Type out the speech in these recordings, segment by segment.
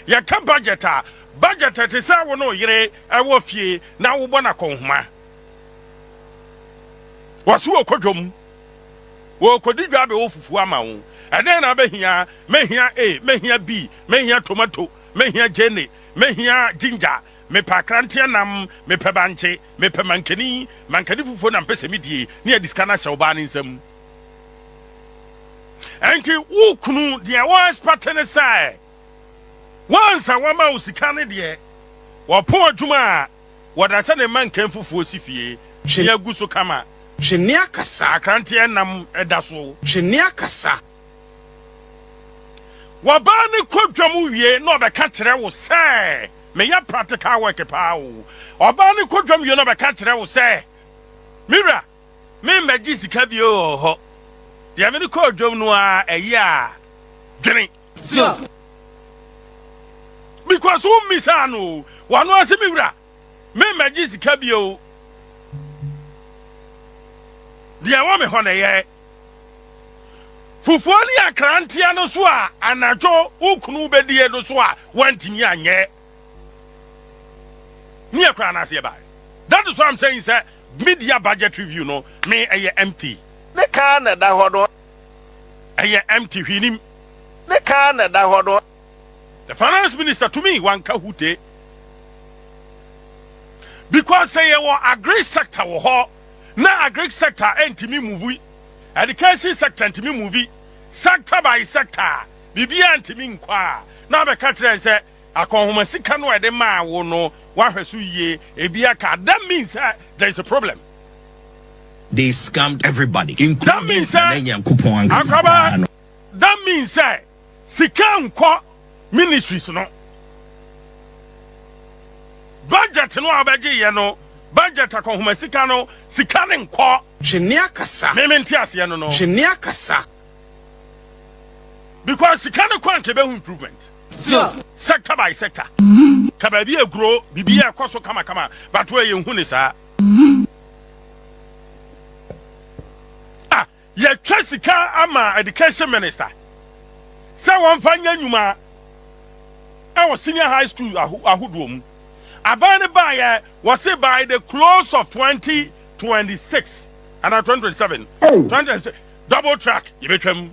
ya ka budget te say wo no yere e wo fie na wo bona konhoma wasu okodwom wo kodidwa be wo fufu ama wo ene na behia mehia A mehia B mehia tomato mehia jene mehia ginger me pa krantia nam me pe banche me pe mankani fufu na mpese medie ne adiska na hye oba ne nsam enti wo kunu de wo expert ne sai once a wama usika ne de wo po adwuma wo da se ne mankan fufu osifie ya guso kama Jeni akasa krantia nam edaso Jeni akasa Waba ne kodwam wie na obeka kire wo se me ya practical work pa wo oba ne kodwam wie na obeka kire wo se mira me magi sika bi o ho de me ne kodwam no a eyi a dwene because who misano wano ase mira me magi sika bi o de wa me ho na ye Fufuani akrantia no so a anajo ukunu bedie no so a wantimi anye ni akra na se ba that is what I'm saying sir media budget review no me empty ne ka na da hodo empty hwinim ne ka na da hodo the finance minister to me wan ka hute because say wo agri sector wo ho na agri sector entimi move education sector ntimi movie sector by sector bibia ntimi nkwa na be ka kire se akonhoma sika no ede ma wo no wa hweso yie ebia ka that means there is a problem. They scammed everybody That means that means sika nkwa ministries no budget no abaje ye no budget akonhoma sika no sika ne nkwa Jeni akasa mementi ase no Jeni akasa because sika ne kwa nke be improvement sector by sector ka ba bi agro bibia ekoso kama but we ye hu ne sa ye twa sika ama education minister say won fanya nyuma e wo senior high school ahuduom abane ba ye was by the close of 2026 and 2027 2026 double track you betwam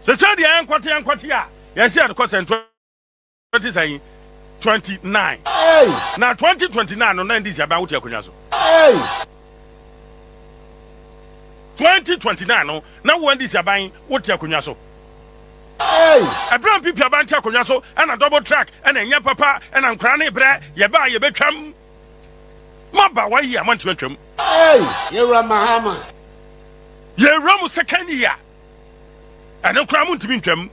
so say the enkwati a yes here the cost 2029 now 2029 no na this about what yakonya so 2029 no na when this aban what yakonya so Abraham people aban yakonya so and a double track and enya papa and ankra ne bre ye ba ye betwam maba wa yi amant betwam Yera Mahama Yera second year and ankra mu ntimi ntwam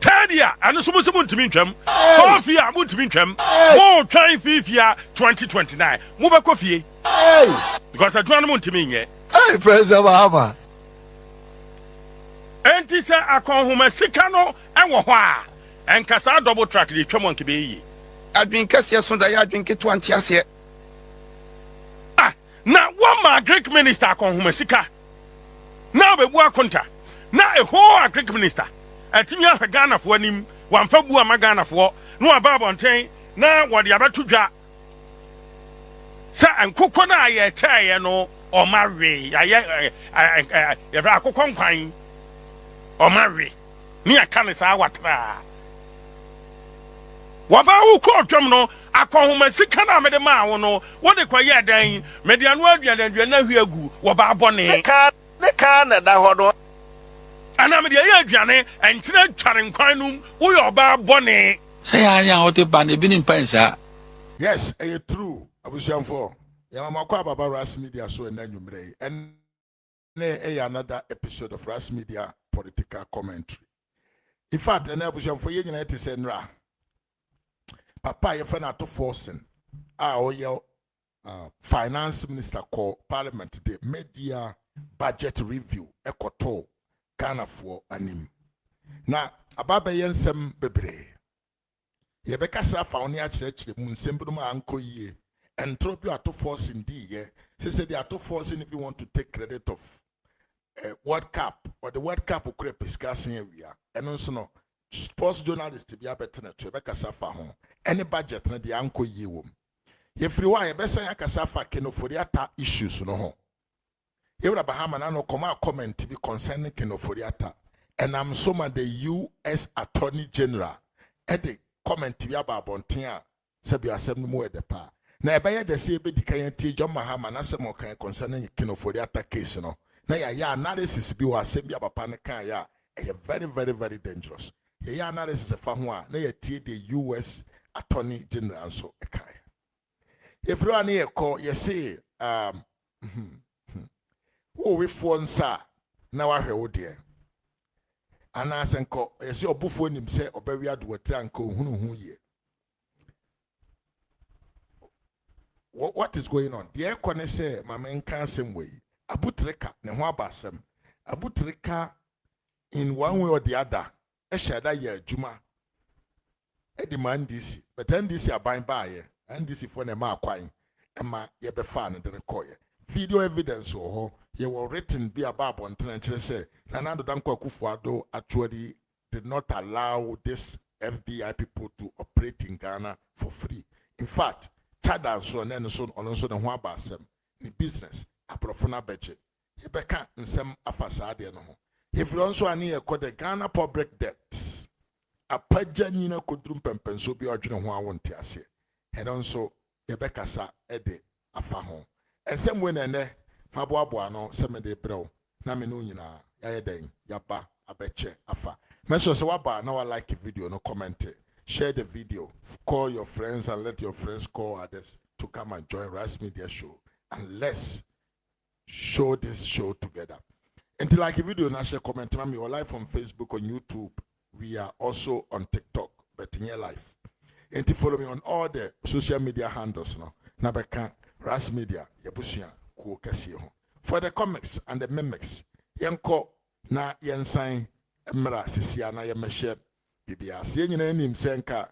third year and so mu ntimi ntwam fourth year mu ntimi ntwam mo twan fifth year 2029 mo be kofie because adwan mu ntimi nye President Mahama enti se akonhoma sika no enwo ho a enkasa double track de twam anke be yi adwin kase so da ya adwin ke to antiase na one Greek minister akonhoma sika na be bu akonta na a whole Greek minister atimi ahwe Ghana fo anim wamfa bu ama Ghana fo no aba bonten na wode abeto dwa sa ankokɔ na ye chaye no o mawe aye fra akokɔ nkwan o mawe ni aka ne sa watra waba wo ko twam no akonhoma sika na mede ma wo no wo de kwaye dan mede anu aduan na hwe agu wo ba bone ne ka na da hodo ana mede ye aduane enkyere tware nkwan num wo yo ba bone say anya wo te ba ne bi ni mpansa yes true abusiamfo ya mama kwa baba Ras Media so na nwumre and another episode of Ras Media political commentary. In fact and abusiamfo ye nyina ete se nra papa ye fa na to forcing finance minister call parliament the media budget review ekoto Ghana for anim na ababa ye nsem bebre ye bekasa fa oni a kire mu nsem bi no ma anko yie and throw you to force indeed, yeah. Say they are to forcing if you want to take credit of World Cup or the World Cup ukure discussing area and also no sports journalist to be a better to be kasafa home any budget na the anko yi wom ye free wa ye besa ya kasafa kenoforiata issues no ho ye wura bahama na no comment be concerning kenoforiata and I'm so man the US Attorney General e the comment be about bonten a se bi asem no mo e de pa na e be ye de se be dikan ti John Mahama na se mo kan concerning kenoforiata case no na ya analysis bi wa asem bi abapa ne kan ya very very very dangerous. Ya analysis fa ho a na ya tie the US Attorney General so e kan. If you are near call you say who we for nsa na wa hwe wo de. Ana asenko you say obufo nim say obawi adwoti anka ohunu ye. What is going on? The ekone say mama nka asem we. Abutreka ne ho abasem. Abutreka in one way or the other, a shada ye juma. A demand this, but then this year buying by and this is for the ma quine, and ma ye be fan and the record. Video evidence or ye were written be about on Tenant say, Nanado Danko Kufuado actually did not allow this FBI people to operate in Ghana for free. In fact, Chad and so and so on the Wabasem in business, a profana budget. Ye beka in some afasade no. If you also are near the Ghana public debt, a pajanina kudrum pempenso be ordinary one won't tear. And also, Rebecca sa ede afaho. And some when and there, Mabuabuano, some de bro, Naminuna, Yadeng, Yapa, Abeche, Afa. Meso Sawaba, now I like a video, no comment it. Share the video, call your friends and let your friends call others to come and join Rice Media Show. And let's show this show together. Until like a video, na share comment, we are live on Facebook, on YouTube. We are also on TikTok, but in your life. And to follow me on all the social media handles now. Nabeka, Ras Media, Yabusia, Kuokasio. For the comics and the mimics, Yanko na Yansign, Emra, Sisiana, Yameshe, Bibia, seeing him senka,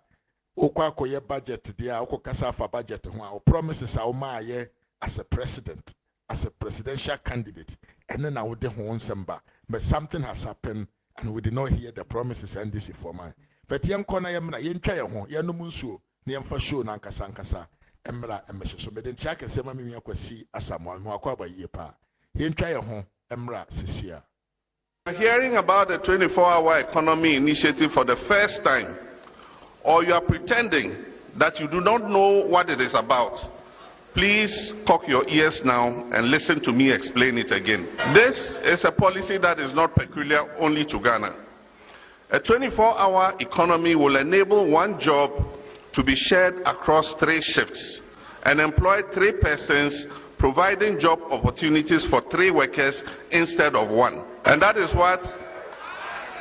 Okwako ye budget, dear Okasafa budget, or promises Aumaye as a president, as a presidential candidate. And then I would but something has happened and we did not hear the promises and this for mine. But young corner yamna yen try home, yanumunsu, near for sure nankasankasa, Emra and Mrs. So then check and say mammy kwasi as someone who acquire by yepa. Yen try home, Emra Sisia. Hearing about the 24-hour economy initiative for the first time, or you are pretending that you do not know what it is about. Please cock your ears now and listen to me explain it again. This is a policy that is not peculiar only to Ghana. A 24-hour economy will enable one job to be shared across 3 shifts and employ 3 persons, providing job opportunities for 3 workers instead of 1. And that is what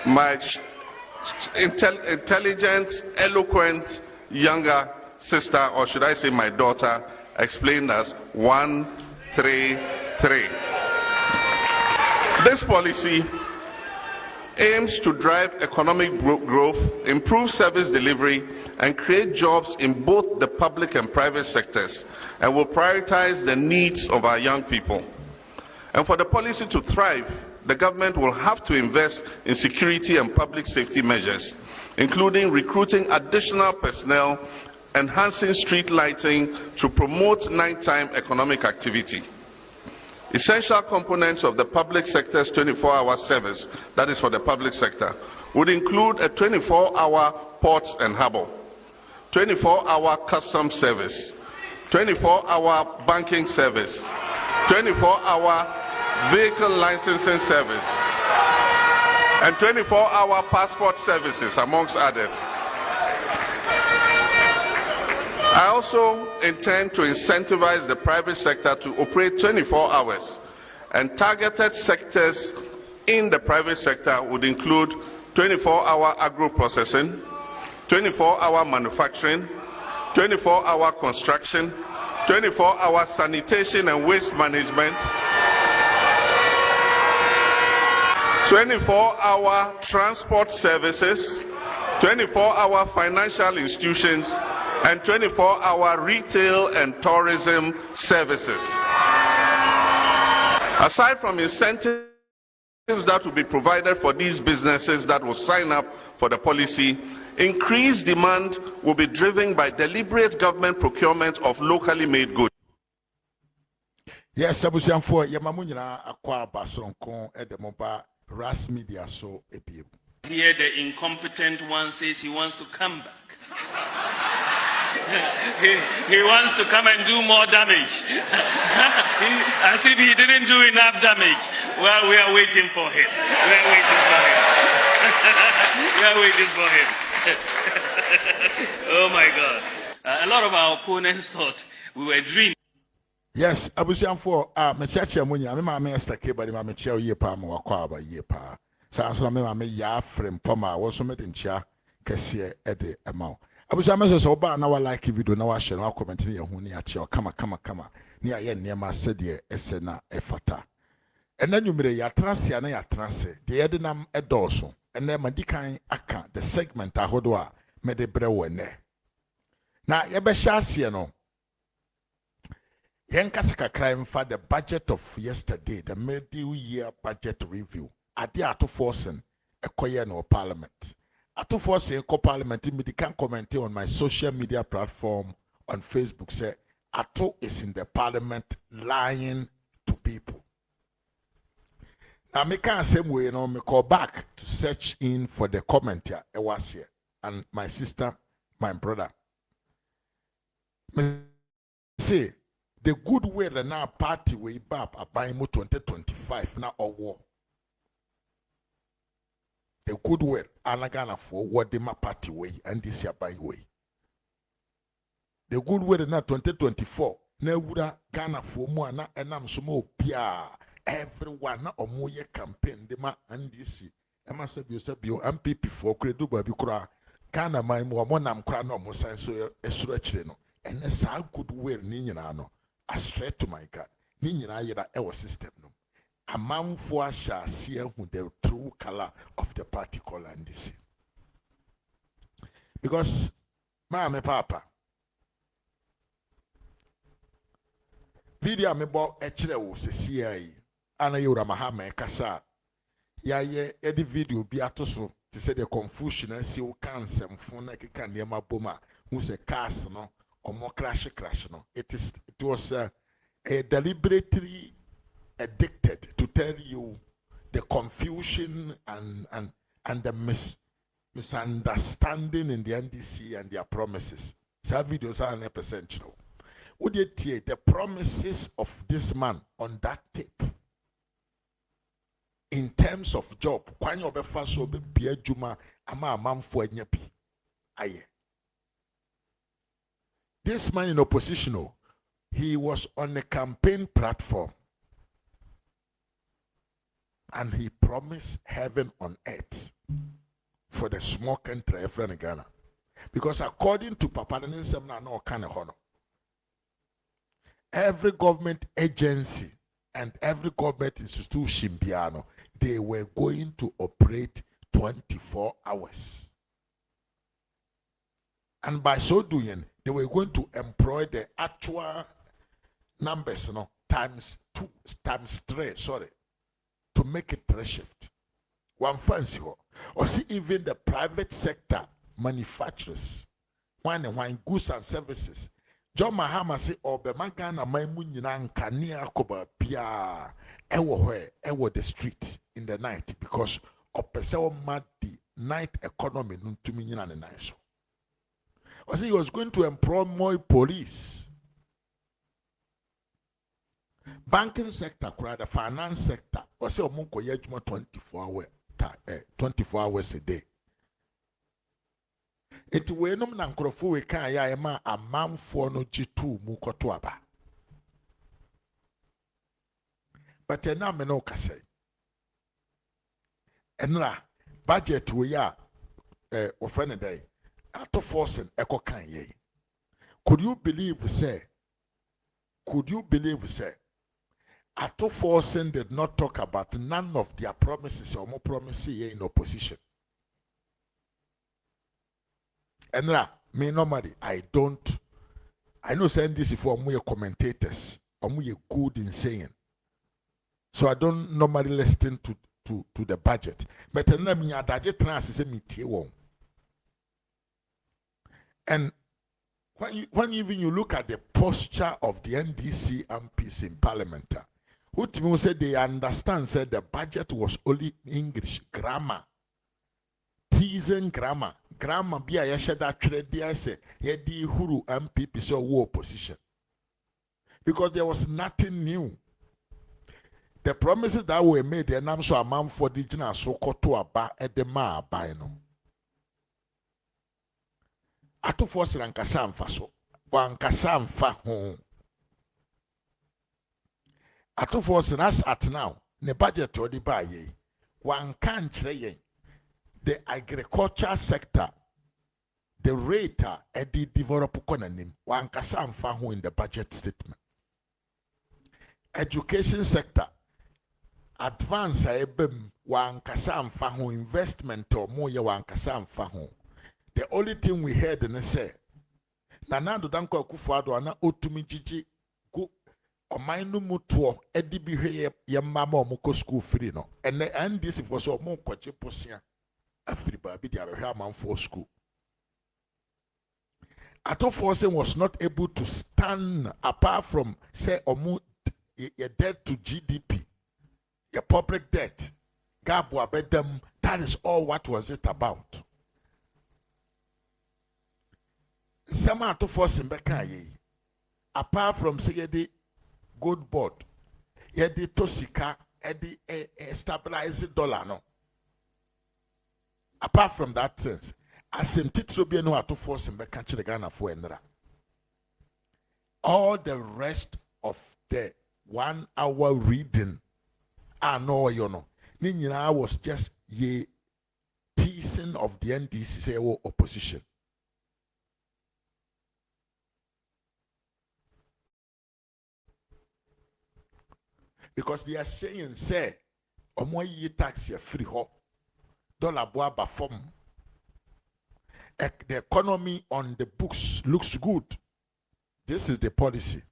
my intelligent, eloquent, younger sister, or should I say my daughter, explained as 1-3-3. This policy aims to drive economic growth, improve service delivery, and create jobs in both the public and private sectors, and will prioritize the needs of our young people. And for the policy to thrive, the government will have to invest in security and public safety measures, including recruiting additional personnel, enhancing street lighting to promote nighttime economic activity. Essential components of the public sector's 24-hour service, that is for the public sector, would include a 24-hour port and harbour, 24-hour customs service, 24-hour banking service, 24-hour vehicle licensing service, and 24-hour passport services, amongst others. I also intend to incentivize the private sector to operate 24 hours, and targeted sectors in the private sector would include 24-hour agro-processing, 24-hour manufacturing, 24-hour construction, 24-hour sanitation and waste management, 24-hour transport services, 24-hour financial institutions, and 24-hour retail and tourism services. Aside from incentives that will be provided for these businesses that will sign up for the policy. Increased demand will be driven by deliberate government procurement of locally made goods. Yes, Abusianfo, Yamamunyina Aqua Basonko at the mobile Ras Media so ebiem. Here the incompetent one says he wants to come back. he wants to come and do more damage. As if he didn't do enough damage. Well, we are waiting for him. We are waiting for him. We are waiting for him. Oh my God. A lot of our opponents thought we were dreaming. Yes, Abusianfo, Mechacha Munya, me mama estake body mama chia ye pa ma wakwa ba ye pa. Sa so me mama ya frem poma wo so mede nchia kese e de ema. Abusianma so ba na wa like video na wa share na comment ne hu ne ache kama ne aye niema sede ese na efata. Ena nwumire ya transe na ya transe de ye de nam edoso. Ena madikan aka the segment ahodo a me de bre wo ne. Na ye be hya no Yankasaka crime for the budget of yesterday, the middle year budget review. Adi ato forcing a koye no parliament. Ato forcing a parliament, me can comment on my social media platform on Facebook. Say Ato is in the parliament lying to people. Now me can same way, you know, me call back to search in for the comment here. It was here, and my sister, my brother. Me say. The good way the now party way back about 2025 now or war. The good way anagana for what the ma party way and this year by way. The good way now 2024 na wura Ghana for more na enam sumo pia everyone na omoye campaign de ma and this ema sabio MPP for credo baby kura Ghana my mo nam kura no mo san so esuro chire no and a good way ni nyina no. I straight to my God. Ninyina yeda ewo system no. Amamfo asha see who the true color of the party color and this. Because me papa. Video me bo echire wo se CIA. Ana yura mahama kasa. Ya ye edi video bi atoso to say the confusion and see who can sem phone na keka niema boma who se cars no. Or more crash no. It was deliberately addicted to tell you the confusion and the misunderstanding in the NDC and their promises. So videos are 100% true. Would you hear the promises of this man on that tape? In terms of job, kwan yo be fa so be bia juma ama amamfo anya pi aye. This man in opposition, he was on a campaign platform and he promised heaven on earth for the small country in Ghana. Because according to Papa Ninsem no kind of honor, every government agency and every government institution, they were going to operate 24 hours. And by so doing, they were going to employ the actual numbers, times 3, to make it 3 shift. One fancy or see even the private sector manufacturers, wine goods and services. John Mahama say, Obemagana Maimunan Kania Koba Pia, ewo the street in the night because Opesewa mad the night economy to me and nice. I see he was going to employ more police. Banking sector, the finance sector, I say Omunko Yejuma 24 hours a day. It we no nankrofo we kan ya ema amamfo no G2 mu koto aba. But na me no kase. Enra budget we ya ofene day ato forcing eko kan ye. Could you believe say ato forcing did not talk about none of their promises or more promises in opposition. And me normally I know saying this for more commentators or more good in saying. So I don't normally listen to to the budget. But na me adaje trans say me tie won. And when even you look at the posture of the NDC MPs in Parliament, who said they understand said the budget was only English grammar, teasing grammar be a yashada trade there say yedi huru MPP so war opposition because there was nothing new. The promises that were made, the name so a man for the general so to aba at the ma by no. Ato force rankasa amfa so wankasa amfa ho ato force nas at now ne budget odi ba ye wanka nkyere yen the agriculture sector the rate edi develop konanim wankasa amfa ho in the budget statement. Education sector advance ebem wankasa amfa ho investment or mo ye wankasa amfa ho. The only thing we heard in the say, Nana do danko kufuado ana otumi jiji go omainu mutuo edi bihe ye mama omuko school free no. And this for so mo kwache posia afri ba bi dia behwe amanfo school. Ato Force was not able to stand apart from say omu your debt to GDP, your public debt. Gabu abedem, that is all what was it about. Some are to force in Bekaye. Apart from say the good board, yedi tosika, yedi stabilize dollar no. Apart from that sense, as in titro be no to force in Bekache Ghana for Endra. All the rest of the 1 hour reading, I know you know. Ninyina was just ye teasing of the NDC opposition. Because they are saying, say, omo ye tax ye free ho, dollar boa ba form. The economy on the books looks good. This is the policy.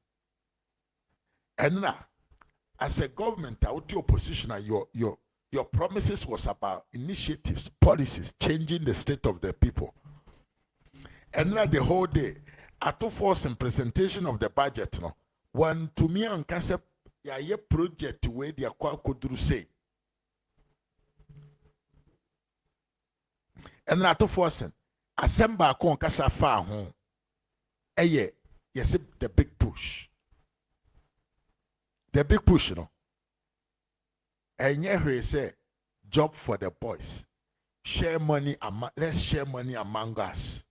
And now, as a government, out your position, your promises was about initiatives, policies, changing the state of the people. And now the whole day, at two force and presentation of the budget, no, one to me and concept. Ya project where they are could say. And not to force assemble kon kasa fa ho. Eye, yes, the big push. The big push, no. And here say job for the boys. Share money let's share money among us.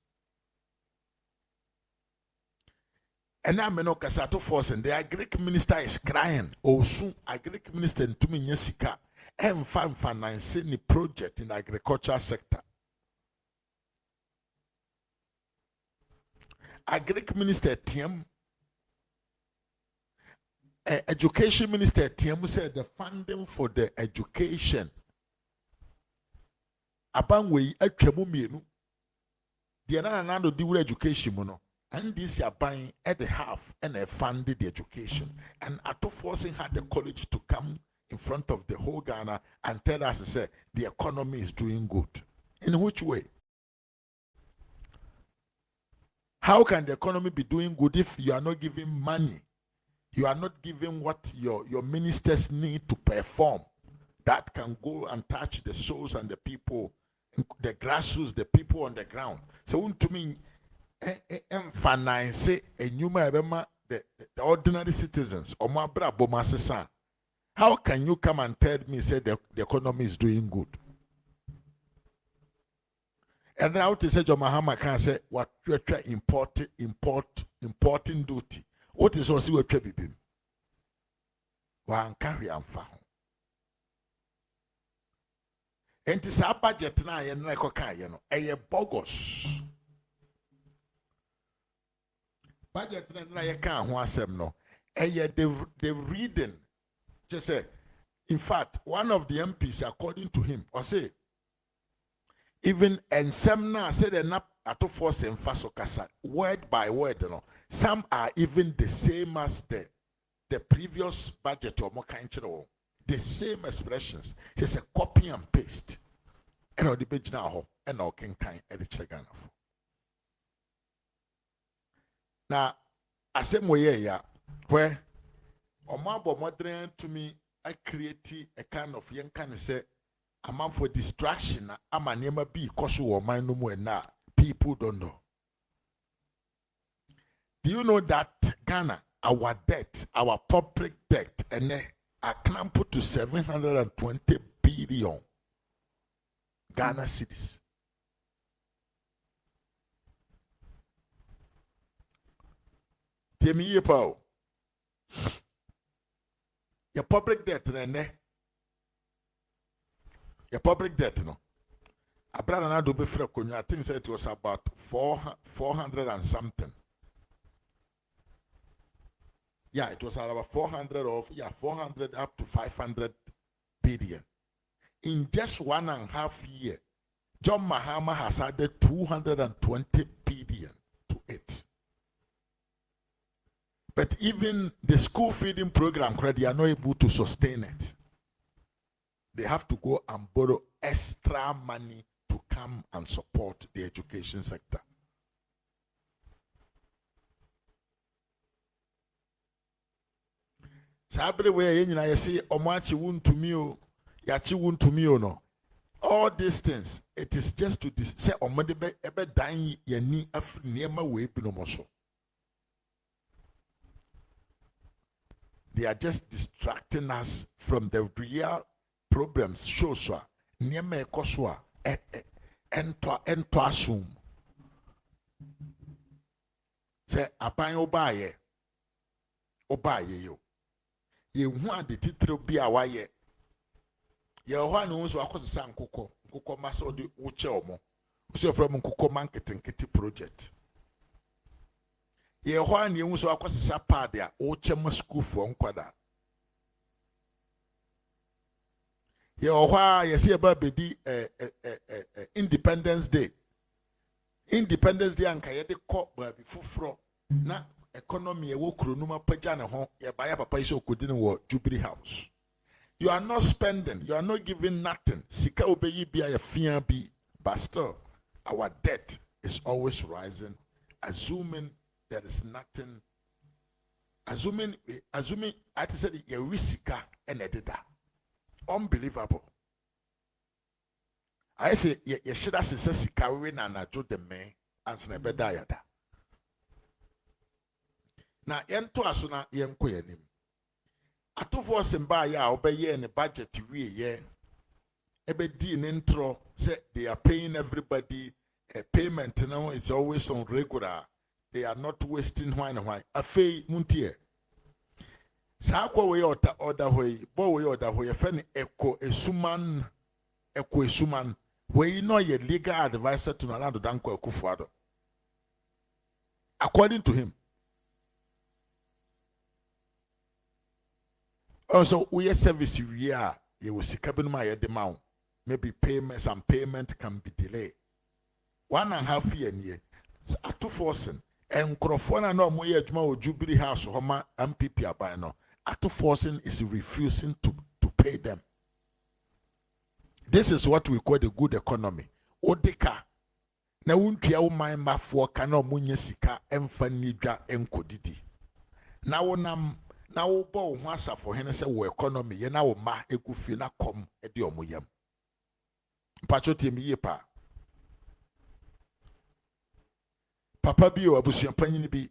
And now, Kasato Force and the Greek minister is crying. Oh, soon, a Greek minister to me, Yesika, and finance any project in the agriculture sector. A Greek minister, TM, education minister, TM said the funding for the education. Abangwe, a Tremumienu, the another do education, mono. And this year buying at the half and they funded the education. And Ato Forcing had the college to come in front of the whole Ghana and tell us to say the economy is doing good. In which way? How can the economy be doing good if you are not giving money? You are not giving what your ministers need to perform that can go and touch the souls and the people, the grassroots, the people on the ground. So to me, finance a new the ordinary citizens or my brother. How can you come and tell me say the economy is doing good? And then out to say John Mahama can say what you try importing duty. What is also what you be? One carry and found. And this budget now and like a bogus. Budget na ye kan ho asem no the reading just say in fact one of the MPs according to him or say even ensem na said na Ato Force emfaso kasa word by word no some are even the same as the previous budget or more kind of the same expressions. Just a copy and paste. And on the page now, and all can kind of check for. Now, I say more yeah, where Omabo modern to me, I create a kind of young kind of say, a man for distraction. I'm a name be cause or mind no more now. People don't know. Do you know that Ghana, our debt, our public debt, and I can put to 720 billion Ghana cedis. Tell me your public debt, your public debt, no. I brought another before I think it was about 400 and something. Yeah, it was about 400 up to 500 billion. In just 1.5 years, John Mahama has added 220 billion to it. But even the school feeding program, they are not able to sustain it. They have to go and borrow extra money to come and support the education sector. No. All these things, it is just to say they are just distracting us from the real problems. Show so niema ekoswa ento assume. Say aban obaye yo. Ye hu ade titire bi a waye. Ye ho anu nso akosesa nkokɔ masa odi wuche omo. Uso from nkokɔ marketing project. Ye ho anu nso akosesa pad a wuche ma school for nkwada. Ye ho a ye se eba bedi Independence Day. Independence Day anka ye de kɔ ba bi fufuro na economy ewo kronuma pagya ne ho ye ba ya papa iso kodini wo Jubilee House. You are not spending, you are not giving nothing. Sika obeyi bia ye fia bi, but still our debt is always rising, assuming there is nothing. Assuming I said ye risika enedida. Unbelievable. I say ye should have said sika we na na jo de me ans na beda yada. Na yento aso na yenko yanim. Atufo semba ya obeye ne budget wie ye. Ebe di ne intro say they are paying everybody a payment now is always on regular. They are not wasting why. Afei muntie. Sa kwa we order hoy, bo we order hoy fe eko esuman we no ye legal advisor to Nalando Danko Akufuado. According to him. Also, we service we are you will see cabin my demand. Maybe some payment can be delayed. 1.5 year at 2 forcing and Crofona no more Jubilee House Homa MPP abano. At 2 forcing is refusing to pay them. This is what we call the good economy. Odeka na untia umai mafo kano munye sika emfanidwa enkodidi. Na wonam na wo bo ho asafo hene se wo economy ye na wo ma ekufi na kom e de omoyam mpacho mi yepa papa bi o abusuan panyin bi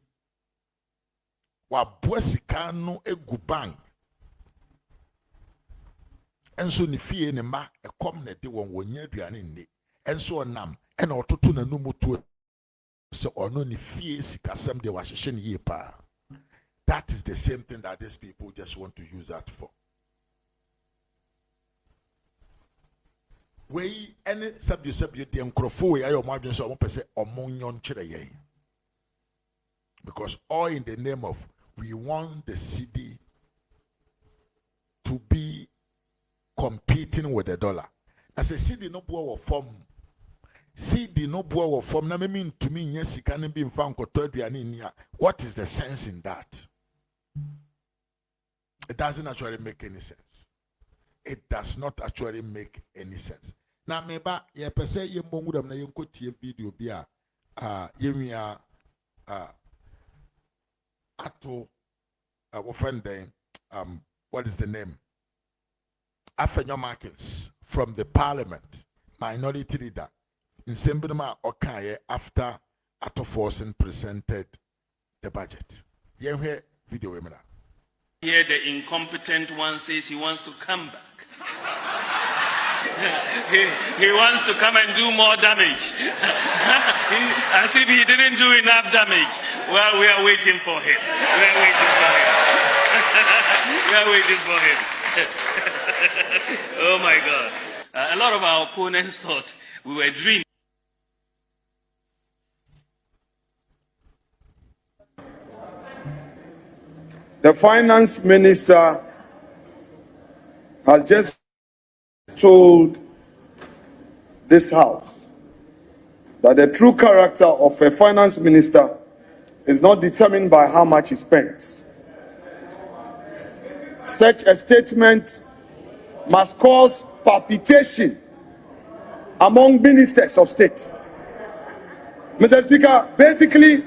wa boasika no egu bank enso ni fie ne ma ekom na de won wonya aduane nne enso onam e na ototo na no mutu se ono ni fie sikasem de wa hyehye ne yepa. That is the same thing that these people just want to use that for. We any subject the microphone we are margin so one person omonyon chire ye. Because all in the name of we want the city to be competing with the dollar. As a city no boa or form. CD no boa or form na mean to me yes can be found in. What is the sense in that? It doesn't actually make any sense. it does not actually make any sense. Now, maybe you per se you mongu na you go video bia yemia ato offending what is the name? Afenyo Markins from the parliament, minority leader in Sembinama Okaye after Ato Forsen presented the budget. You hear video webinar. Here the incompetent one says he wants to come back. he wants to come and do more damage. As if he didn't do enough damage. Well, we are waiting for him. We are waiting for him. We are waiting for him. Oh my God. A lot of our opponents thought we were dreaming. The finance minister has just told this house that the true character of a finance minister is not determined by how much he spends. Such a statement must cause palpitation among ministers of state. Mr. Speaker, basically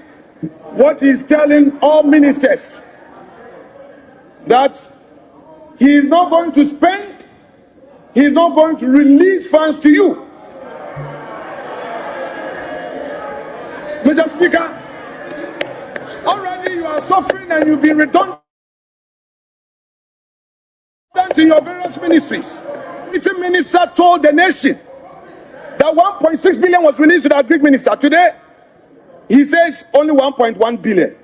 what he is telling all ministers that he is not going to spend, he is not going to release funds to you. Mr. Speaker, already you are suffering and you've been redundant in your various ministries. The minister told the nation that 1.6 billion was released to the Greek minister. Today, he says only 1.1 billion.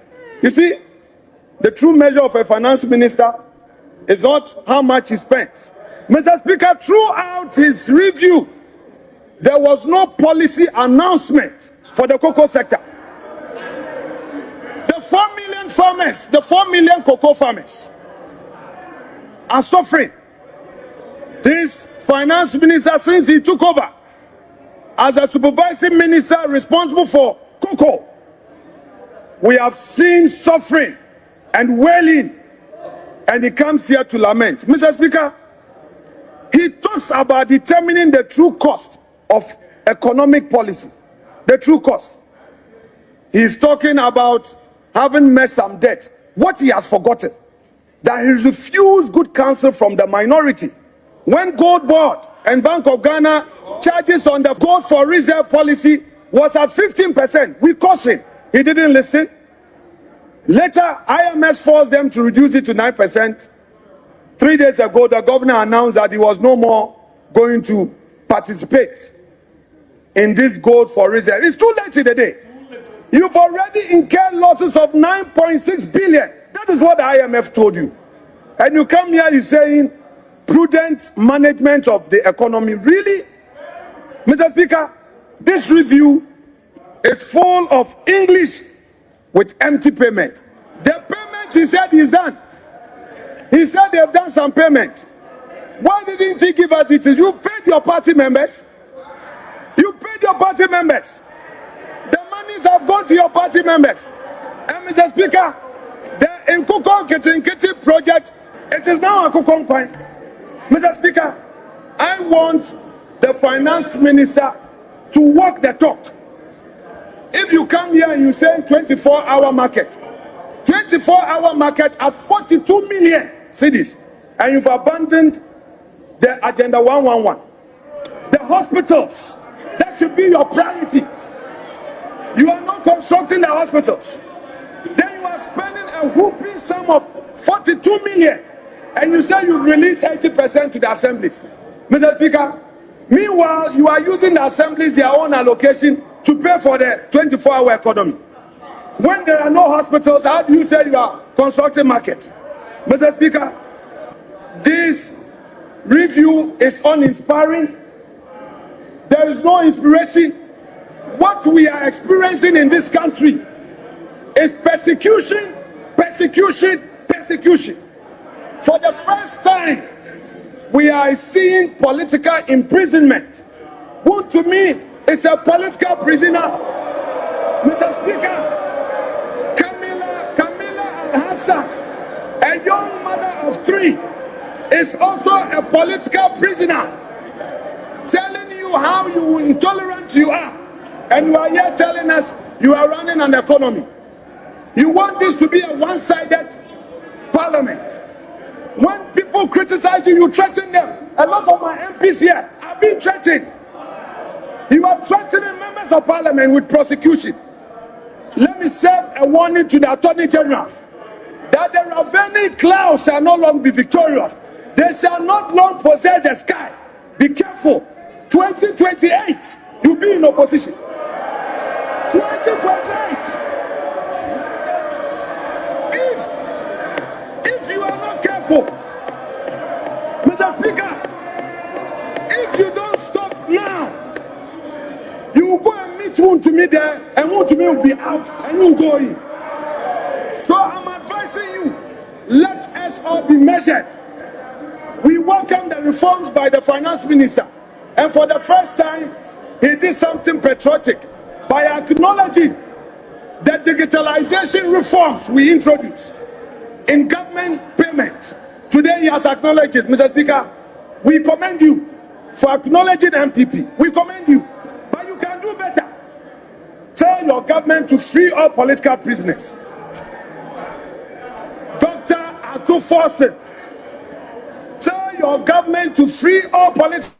You see, the true measure of a finance minister is not how much he spends. Mr. Speaker, throughout his review, there was no policy announcement for the cocoa sector. The 4 million farmers, the 4 million cocoa farmers are suffering. This finance minister, since he took over as a supervising minister responsible for cocoa, we have seen suffering and wailing, and he comes here to lament. Mr. Speaker, he talks about determining the true cost of economic policy. The true cost. He's talking about having met some debt. What he has forgotten, that he refused good counsel from the minority. When Gold Board and Bank of Ghana charges on the gold for reserve policy was at 15%, we cautioned. He didn't listen. Later, IMF forced them to reduce it to 9%. 3 days ago, the governor announced that he was no more going to participate in this gold for reserve. It's too late in the day. You've already incurred losses of 9.6 billion. That is what the IMF told you. And you come here, you're saying prudent management of the economy. Really? Mr. Speaker, this review is full of English with empty payment. The payment, he said, is done. He said they have done some payment. Why didn't he give us details? You paid your party members. You paid your party members. The monies have gone to your party members. And Mr. Speaker, the Nkukon Ketinketi project, it is now a Nkukon coin. Mr. Speaker, I want the finance minister to walk the talk. If you come here and you say 24-hour market, 24-hour market at 42 million cities, and you've abandoned the Agenda 111. The hospitals, that should be your priority. You are not constructing the hospitals. Then you are spending a whooping sum of 42 million, and you say you release 80% to the assemblies. Mr. Speaker, meanwhile, you are using the assemblies, their own allocation, to pay for the 24-hour economy. When there are no hospitals, how do you say you are constructing markets? Mr. Speaker, this review is uninspiring. There is no inspiration. What we are experiencing in this country is persecution, persecution, persecution. For the first time, we are seeing political imprisonment. Who to me is a political prisoner. Mr. Speaker, Camilla Al-Hassan, a young mother of 3, is also a political prisoner, telling you how intolerant you are. And you are here telling us you are running an economy. You want this to be a one-sided parliament. When people criticize you, you threaten them. A lot of my MPs here have been threatened. You are threatening members of parliament with prosecution. Let me serve a warning to the Attorney General that the ravening clouds shall no longer be victorious. They shall not long possess the sky. Be careful. 2028, you'll be in opposition. 2028. If you are not careful, Mr. Speaker, if you don't stop now, you will go and meet one to me there, and one to me will be out, and you will go in. So I'm advising you, let us all be measured. We welcome the reforms by the finance minister, and for the first time, he did something patriotic by acknowledging the digitalization reforms we introduced in government payment. Today he has acknowledged it. Mr. Speaker, we commend you for acknowledging MPP. We commend you, but you can do better. Tell your government to free all political prisoners. Dr. Attony, tell your government to free all political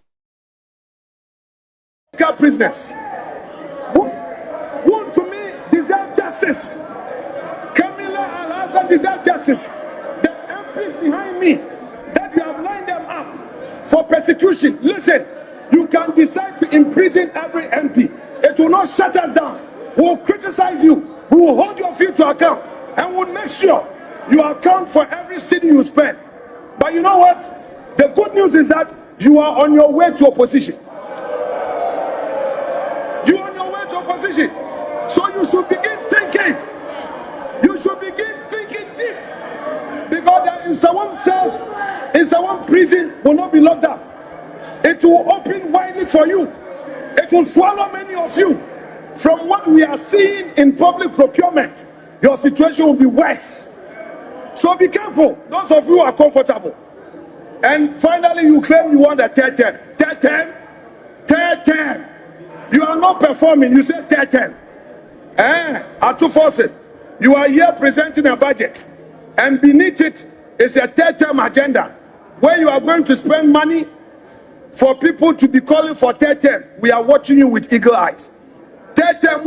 prisoners. Who to me deserve justice. Camilla Al-Hassan deserve justice. The MPs behind me that you have lined them up for persecution. Listen, you can decide to imprison every MP. It will not shut us down. We will criticize you. We will hold your feet to account, and we'll make sure you account for every city you spend. But you know what? The good news is that you are on your way to opposition. You are on your way to opposition. So you should begin thinking. You should begin thinking deep. Because there is someone cells, in someone prison will not be locked up. It will open widely for you. It will swallow many of you. From what we are seeing in public procurement, your situation will be worse. So be careful. Those of you who are comfortable. And finally, you claim you want a third term. Third term? Third term. You are not performing. You say third term. Attony, you are here presenting a budget. And beneath it is a third term agenda where you are going to spend money for people to be calling for third term. We are watching you with eagle eyes. Third term,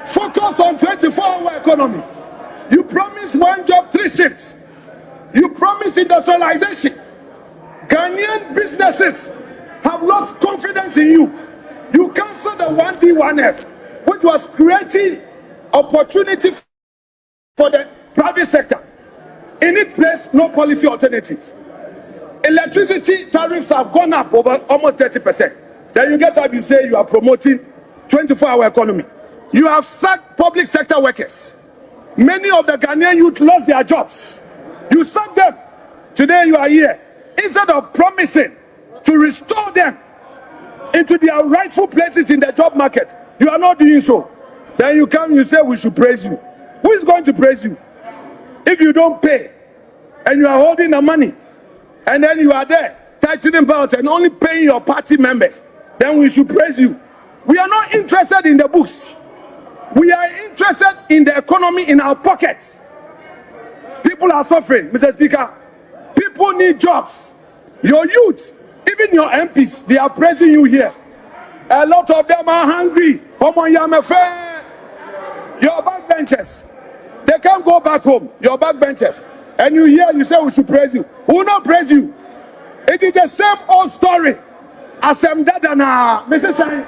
focus on 24-hour economy. You promise one job, 3 shifts. You promise industrialization. Ghanaian businesses have lost confidence in you. You cancelled the 1D, 1F, which was creating opportunity for the private sector. In its place, no policy alternative. Electricity tariffs have gone up over almost 30%. Then you get up, you say you are promoting 24-hour economy. You have sacked public sector workers. Many of the Ghanaian youth lost their jobs. You sacked them. Today you are here. Instead of promising to restore them into their rightful places in the job market, you are not doing so. Then you come, you say we should praise you. Who is going to praise you? If you don't pay and you are holding the money and then you are there tightening belts and only paying your party members, then we should praise you. We are not interested in the books. We are interested in the economy in our pockets. People are suffering, Mr. Speaker. People need jobs. Your youth, even your MPs, they are praising you here. A lot of them are hungry. Your backbenchers, they can't go back home. Your backbenchers. And you hear, you say we should praise you. Who will not praise you? It is the same old story. Asem Dadana, Mrs. Sain,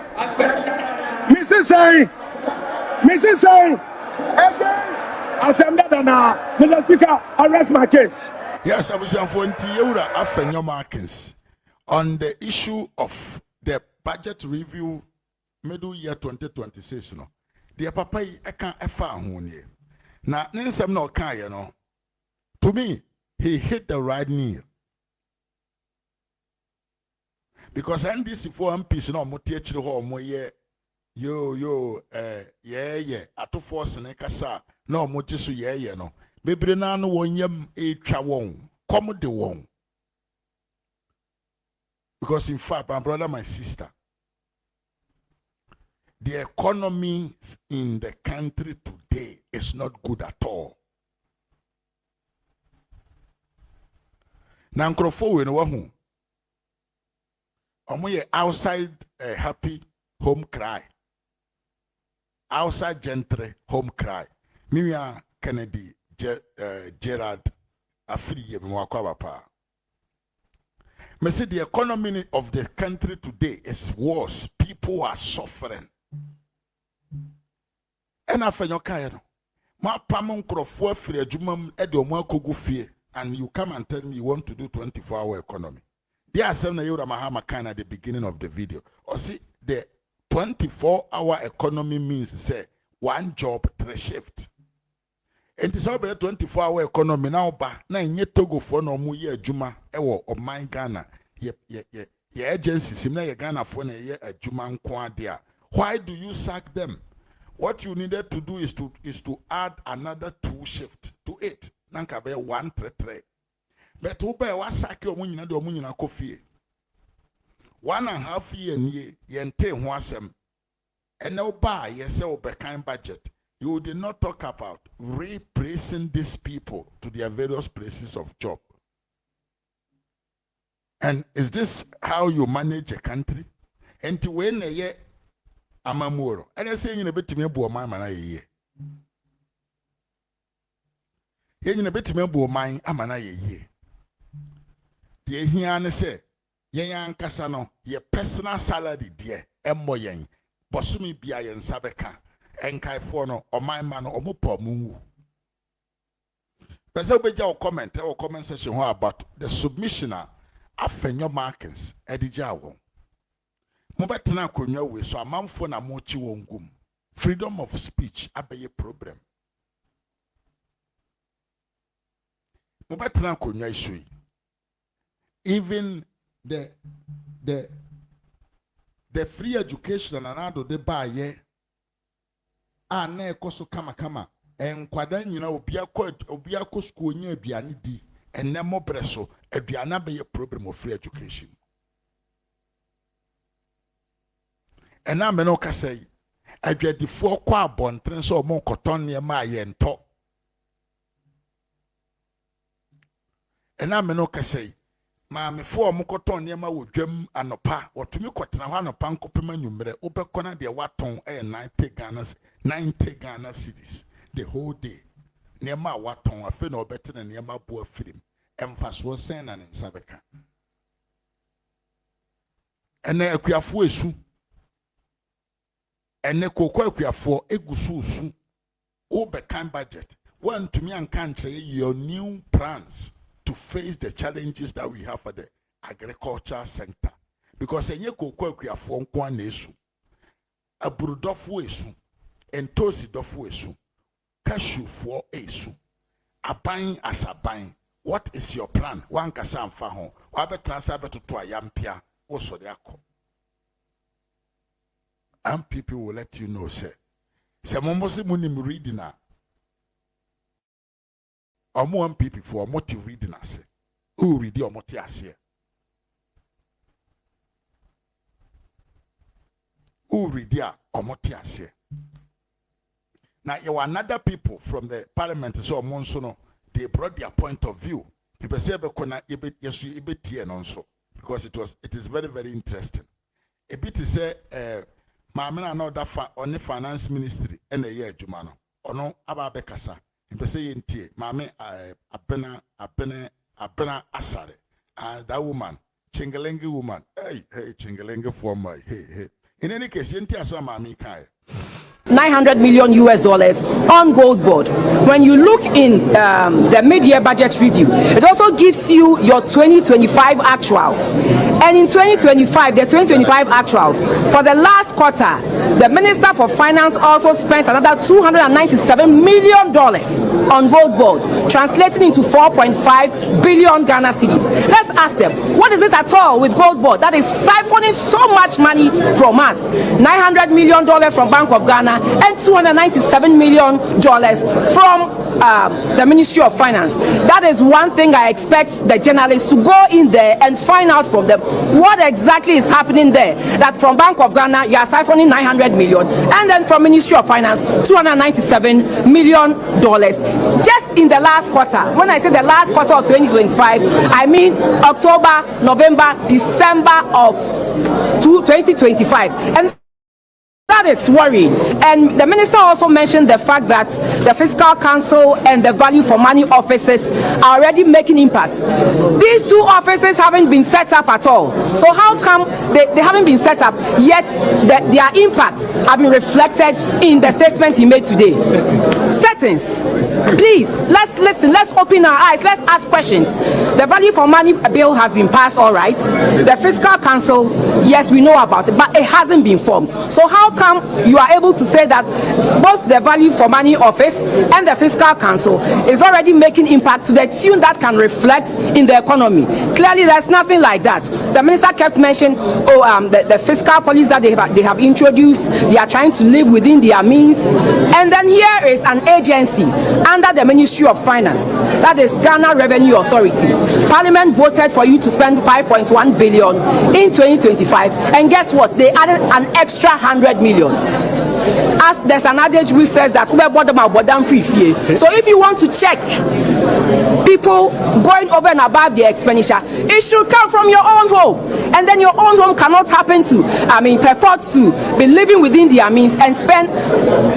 Mrs. Sain, Mrs. Sain, again, Asem Dadana, Mr. Speaker, arrest my case. Yes, I was for Afenyo Markins on the issue of the budget review middle year 2026. No, the papa I can't ever now, Ninsam no can, to me, he hit the right nail. Because NDC for MPs no more teach the whole more yeah at 2 force and kasa no more just no bebre na no wonyam etwa won come de won. Because in fact, my brother, my sister, the economy in the country today is not good at all. Now, we know who outside a happy home cry, outside gentry home cry. Mimia Kennedy Gerard Afriye Mwakwabapa. Me say the economy of the country today is worse. People are suffering. And after your kind, ma pamon crofo free jumam edomo kogu fie, and you come and tell me you want to do 24-hour economy. There are some Yura Mahama kind at the beginning of the video. Or see the 24-hour economy means say one job, 3 shifts. And it's about 24-hour economy now, but na inye Togo for no mu ye juma ewo o man Ghana ye agency simna ye Ghana for na ye juma nko dia. Why do you sack them? What you needed to do is to add another 2 shifts to it. Nanka be 133. But ube wa sack o munyina de o munyina kofie. 1.5 year ye yente ho asem. Ene ba ye se obekan budget. You did not talk about replacing these people to their various places of job. And is this how you manage a country? And to when a year amamuro, and I say in a bit to me, Boman, a year. In a bit to me, Boman, Amana ye. Dear Hiana say, Yan Casano, your personal salary, dear, Emoyen, Bosumi Bia and Sabeka. Enkai fono or my man or mupo mungu. But so be your comment section about the submissioner after your markings edijawo. Mubatina kunyo we so a man for na mochi wongum. Freedom of speech abe problem. Mubatina kunyo issue. Even the free education and another de buy na ekoso kama enkwada nyina obiako school nya aduane di enne mobreso aduane be problem of free education. Ena me no ka say adwadifo kwa abonten so mo koton ne ma ye nto. Ena me no ka say maamefo mo koton ne ma wodwam anopa wotumi kotena ho anopa nkopema nwumre obekona de waton 90 Ghana cedis the whole day ne ma waton afi na obetena ne ma bo afirim emfaso sen na nsabeka ene akuafo esu ene kokọ akuafo egusu obekan budget wantumi anka nche your new plans to face the challenges that we have for the agriculture sector. Because enye kokọ akuafo nko na esu aburudofo esu entosi dofo esu cashew for esu aban asaban. What is your plan? One kasa amfa ho wa betrasa betuto ayampia wo so de akọ. And people will let you know say momosi munim reading na omo am people for motive reading ase who read your moti ase who read ya omoti ase. Now you are another people from the parliament so monso no they brought their point of view. People say be kona yesu ibetie no nso because it is very, very interesting. A bit say maame na no da on the finance ministry and a year adwuma no ono aba be kasa. People say ntie maame abena asare that woman chingelenge woman hey chingelenge for my hey in any case ntie aso maame kai $900 million on gold board. When you look in the mid-year budget review, it also gives you your 2025 actuals. And in 2025, the 2025 actuals, for the last quarter, the Minister for Finance also spent another $297 million on gold board, translating into 4.5 billion Ghana cedis. Let's ask them, what is this at all with gold board that is siphoning so much money from us? $900 million from Bank of Ghana, and $297 million from the Ministry of Finance. That is one thing I expect the journalists to go in there and find out from them what exactly is happening there. That from Bank of Ghana you are siphoning $900 million, and then from Ministry of Finance $297 million just in the last quarter. When I say the last quarter of 2025, I mean October, November, December of 2025. And that is worrying. And the minister also mentioned the fact that the Fiscal Council and the Value for Money offices are already making impact. These two offices haven't been set up at all. So how come they haven't been set up, yet their impacts have been reflected in the statement he made today? Settings. Please, let's listen, let's open our eyes, let's ask questions. The Value for Money bill has been passed, all right. The Fiscal Council, yes, we know about it, but it hasn't been formed. So how come you are able to say that both the Value for Money office and the Fiscal Council is already making impact to the tune that can reflect in the economy? Clearly there's nothing like that. The minister kept mentioning the fiscal policy that they have introduced. They are trying to live within their means, and then here is an agency under the Ministry of Finance, that is Ghana Revenue Authority. Parliament voted for you to spend 5.1 billion in 2025, and guess what? They added an extra 100 million. As there's an adage which says that so if you want to check people going over and above their expenditure, it should come from your own home. And then your own home cannot happen to, purport to be living within their means and spend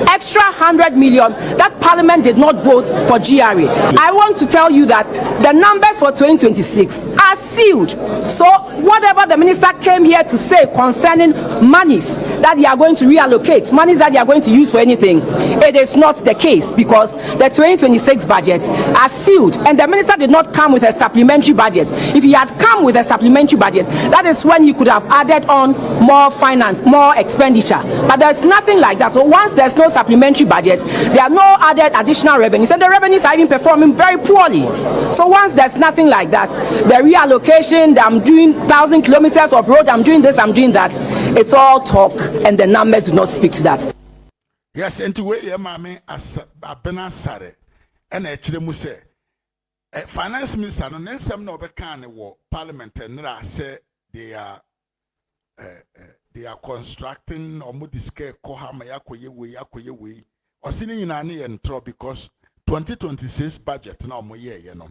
extra 100 million that Parliament did not vote for GRA. I want to tell you that the numbers for 2026 are sealed. So whatever the minister came here to say concerning monies that they are going to reallocate, monies that they are going to use for anything, it is not the case, because the 2026 budget are sealed, and the minister did not come with a supplementary budget. If he had come with a supplementary budget, that is when he could have added on more finance, more expenditure. But there's nothing like that. So once there's no supplementary budget, there are no added additional revenues, and the revenues are even performing very poorly. So once there's nothing like that, the reallocation, I'm doing 1,000 kilometers of road, I'm doing this, I'm doing that, it's all talk, and the numbers do not speak to that. Yes, and to wait, mammy, as Abena Sare, and a Chiremuse, finance minister, and then some no can war parliament, and I say they are constructing or mudiske kohama yakoye or sitting in any and trouble because 2026 budget now mo year, you know.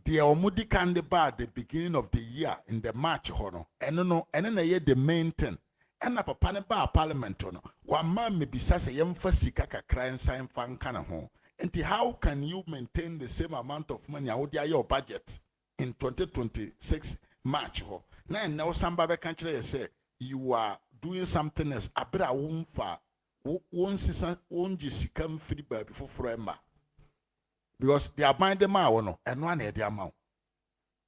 The omudi can the bar the beginning of the year in the March hono, and no, and then a year the main 10. And a papa bar parliament on one man may be such a young first kaka crying sign fan kind of home. And how can you maintain the same amount of money out your budget in 2026 March? Now somebody can say you are doing something as abra won for one season won't just come free before forever. Because they are buying them out and one at the amount.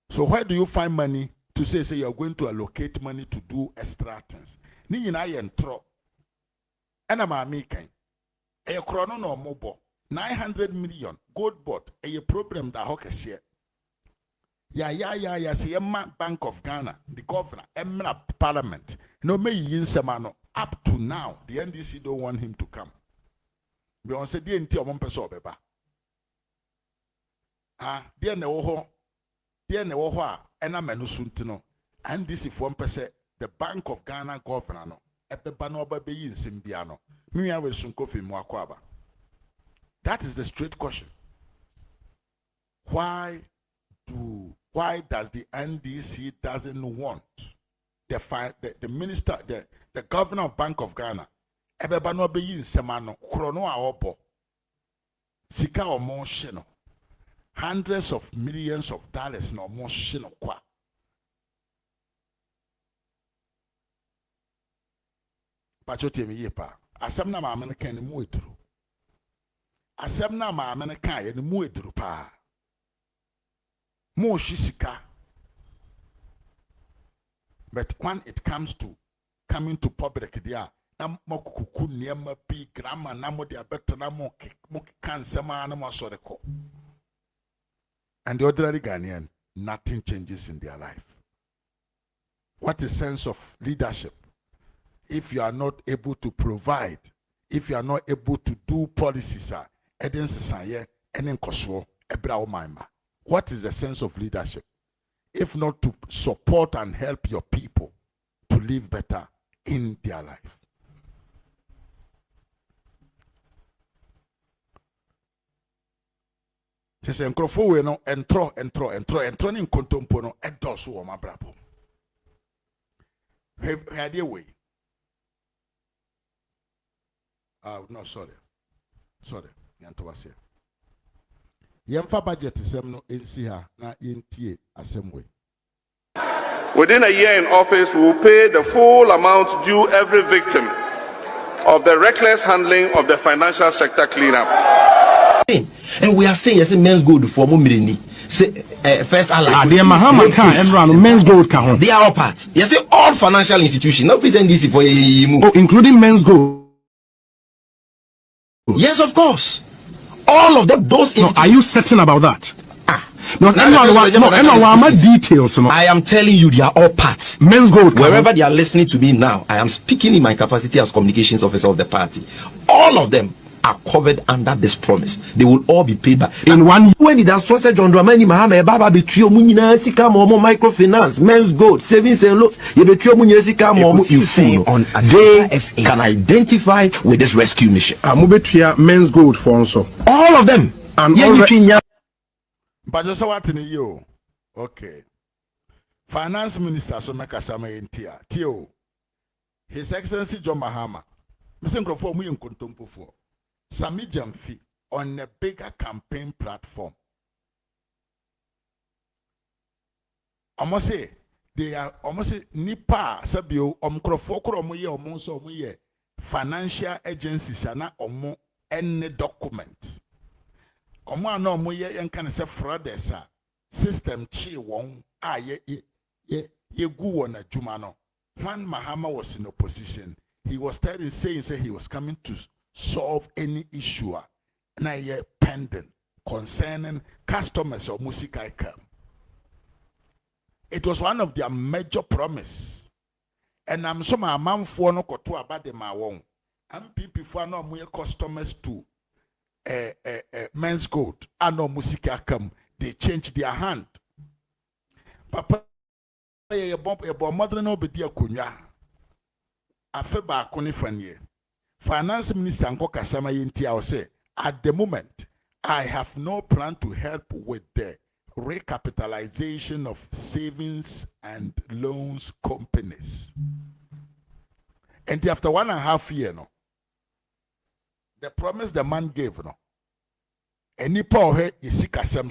So where do you find money to say you are going to allocate money to do extra things? Ni na yentro ena ma making e krono no mobo 900 million gold bought a problem that hokese ya say Bank of Ghana, the governor, emra parliament no me yin semano up to now the NDC don't want him to come. Be on say the enti o mpese obeba de na wo ho a ena manu suntino NDC for mpese the Bank of Ghana governor no ebeba no oba be yin simbia no me ya we sunko fi mu akwaba. That is the straight question. Why does the NDC doesn't want the minister, the governor of Bank of Ghana ebeba no be yin semano krono a obo sika o mo sheno hundreds of millions of dollars no mo sheno kwa. Pachote mi yepa asem na ma amene kan mu eduru asem na ma amene kan ye mu eduru pa mo shisika. But when it comes to coming to public there na mo kuku niema bi grammar na mo dia better na mo kan sema na mo soreko, and the ordinary Ghanaian, nothing changes in their life. What is sense of leadership if you are not able to provide if you are not able to do policies, what is the sense of leadership if not to support and help your people to live better in their life? Just enkrofo we no entro ni nkontompo no edoso wo mabrabo. Hade we. No, sorry. Yantobase. Yemfa budget sem no ensi ha na yentie asem we. Within a year in office, we will pay the full amount due every victim of the reckless handling of the financial sector cleanup. And we are saying, yes, men's gold for Mumirini. Say, first, Allah. They are Mahama can and run men's gold can. They are all parts. Yes, all financial institutions. Not present this for including men's gold. Yes, of course. All of them. Those. No, are you certain about that? No, details. I am telling you, they are all parts. Men's gold. Wherever they are listening to me now, I am speaking in my capacity as communications officer of the party. All of them are covered under this promise. They will all be paid back. In 1 year. When it has trusted John Dramani Mahama, Baba betrio munina sika momo microfinance, men's gold, savings and loans, you betrio munina sika momo in full. They can identify with this rescue mission. Betria men's gold for also. All of them. But just what in you? Okay. Finance Minister Someka Sama Intia, Tio. His Excellency John Mahama. Mr. Crawford, we in Kontompo for. Sami Jamfi on a bigger campaign platform. Almost say they are almost nipa sabio Crawford omuye financial agencies are not any document. Omo na omuye yenka say fraudesa system chi won ye gu won adwuma no. When Mahama was in opposition, he was saying he was coming to solve any issue na ye pending concerning customers of music icon. It was one of their major promise. And I'm so my man for no koto about the mawon. And people for no more customers to men's gold and no music icon. They changed their hand. Papa ye bomb mother no be dia kunya. Afeba kuni fanye. Finance Minister Nko Kasama Yintia will say, at the moment, I have no plan to help with the recapitalization of savings and loans companies. And after 1.5 years, no, the promise the man gave, no, any power is Kasam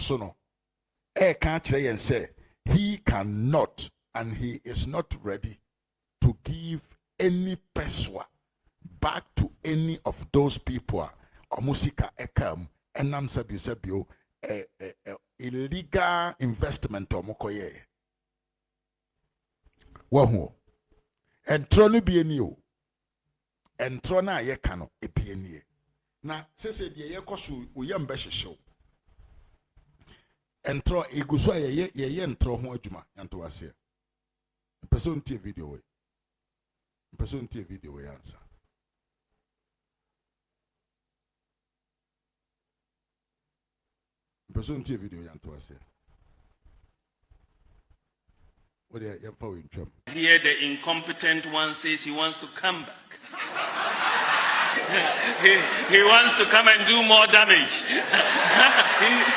can't and say he cannot and he is not ready to give any peswa back to any of those people musika ekam enam sabio illegal investment omokoye wahu entro no bi eni o entro na ye ka no ebi eni na sese de ye koso oyam be hyehyew entro iguso ye entro ho adwuma yanto ase person tie video we answer. Video here the incompetent one says he wants to come back. he wants to come and do more damage.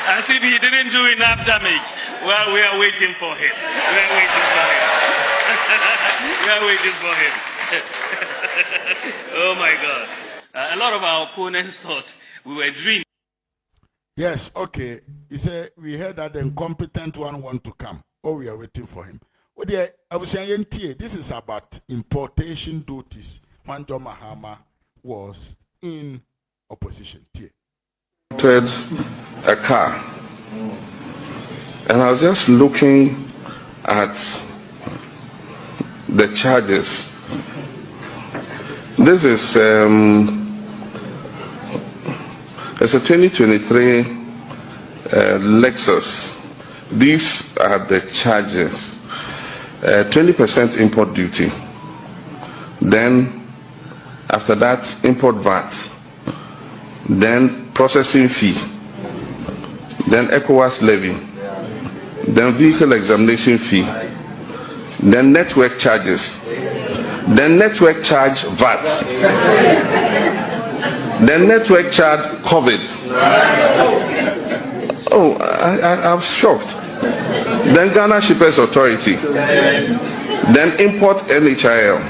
As if he didn't do enough damage. Well, we are waiting for him. We are waiting for him. Oh my God. A lot of our opponents thought we were dreaming. Yes, okay. He said we heard that the incompetent one want to come. Oh, we are waiting for him. Oh, dear, I was saying, this is about importation duties. When John Mahama was in opposition. A car, and I was just looking at the charges. This is it's a 2023 Lexus. These are the charges. 20% import duty. Then After that, import VAT. Then processing fee. Then ECOWAS levy. Then vehicle examination fee. Then network charges. Then network charge VAT. Then network charge COVID. Oh, I'm shocked. Then Ghana Shippers Authority. Then import NHIL.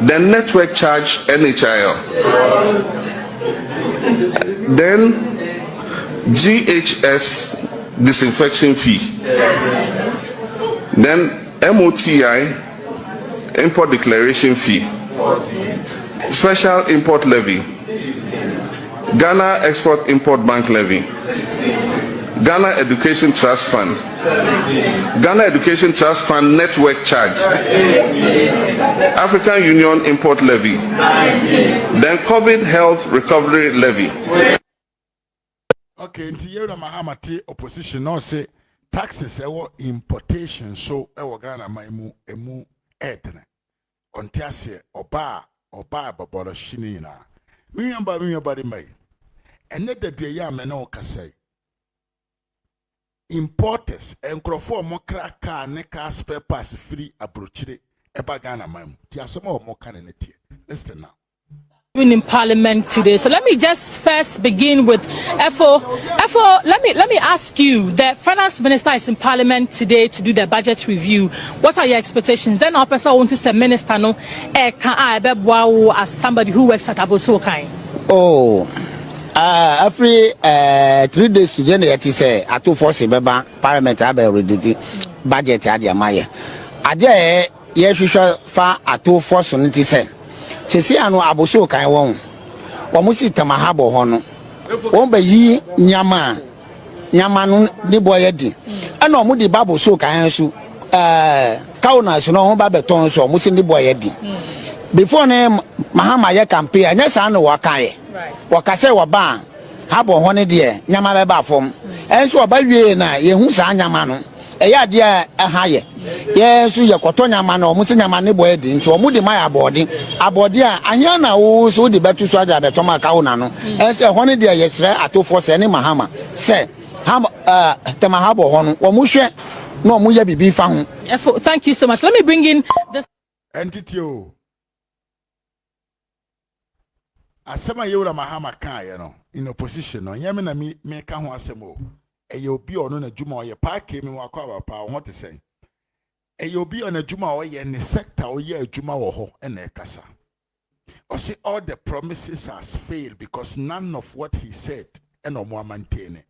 Then network charge NHIL. Then GHS disinfection fee. Then MOTI import declaration fee. Special import levy. Ghana Export Import Bank levy. Ghana Education Trust Fund. Ghana Education Trust Fund network charge. African Union import levy. Then COVID health recovery levy. Okay, nti yera Mahama te opposition no say taxes ewo importation so ewo Ghana emu edene. Onti ase oba baboro shini na. Minyamba di mai. Ene de ya me na okasai. Importers enkrofo mo kraka ne ka spare parts free abrochire eba Ghana mam. Ti asema o mo kan ne tie. Listen now. In Parliament today. So let me just first begin with FO. Let me ask you, the Finance Minister is in Parliament today to do the budget review. What are your expectations? Then our person want to say Minister no as somebody who works at Aboso Kind. Oh, every 3 days today they say at 240 beba Parliament have already budget at Yamaya. Ade yes we shall fa at 240 say. Sisi ano Aboso Kind won. Wamusi tamahabo hono. Womba yi nyama no ni boye di. Ana omu di Aboso Kind so kauna so no ba beton so omu si ni boye di. Before ne Mahama ye campaign anya sa no wakaye. Wakase waba habo hono de nyama be ba fom. Enso oba wie na ye hu sa nyama no. Eya de haye. Yesu ye koto nyama na omu si nyama ne boye di nti omu di mai abode a anya na wo so di betu so aja beto ma kauna no. Ense hono de yesre atofo se ne Mahama se temahabo hono omu hwe na omu ye bibi fa ho. Thank you so much. Let me bring in this entity o. Asema yewura Mahama kan ye no in opposition no nyame na me ka ho asemo eye obi ono na djuma oye paake mi wakwa abapa ho te sen eye obi ono djuma oye ne sector oye adjuma wo ho na ekasa o say all the promises has failed because none of what he said and omo maintain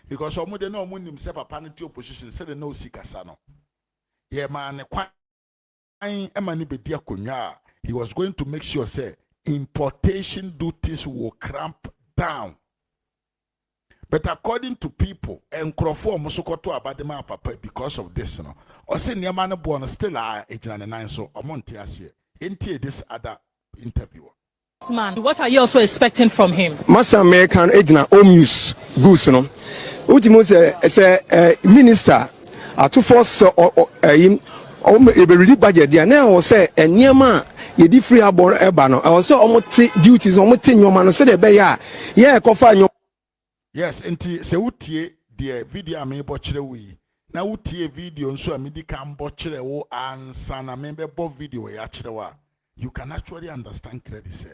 because omo de na omo nim se papa no ti opposition say de no sikasa no ye ma ne kwan ema ni bedi akonwa he was going to make sure say importation duties will cramp down. But according to people, and Crawford Musukoto Abadema Papa because of this, no, or say Niamana born still are 89, so Amontiasia. Into this other interviewer. man, what are you also expecting from him? Master American agent Omus Goose, no. Ultimo say minister to force him really budget there. Now say and Niama. Ye di free abon eba no I say omote duties omote nyoma no say de be ya ye kofa nyoma. Yes enti se wutie de video am ebo kire wi na wutie video nso am di kan bo kire wo ansa na me be bo video ya kire wa you can actually understand credit say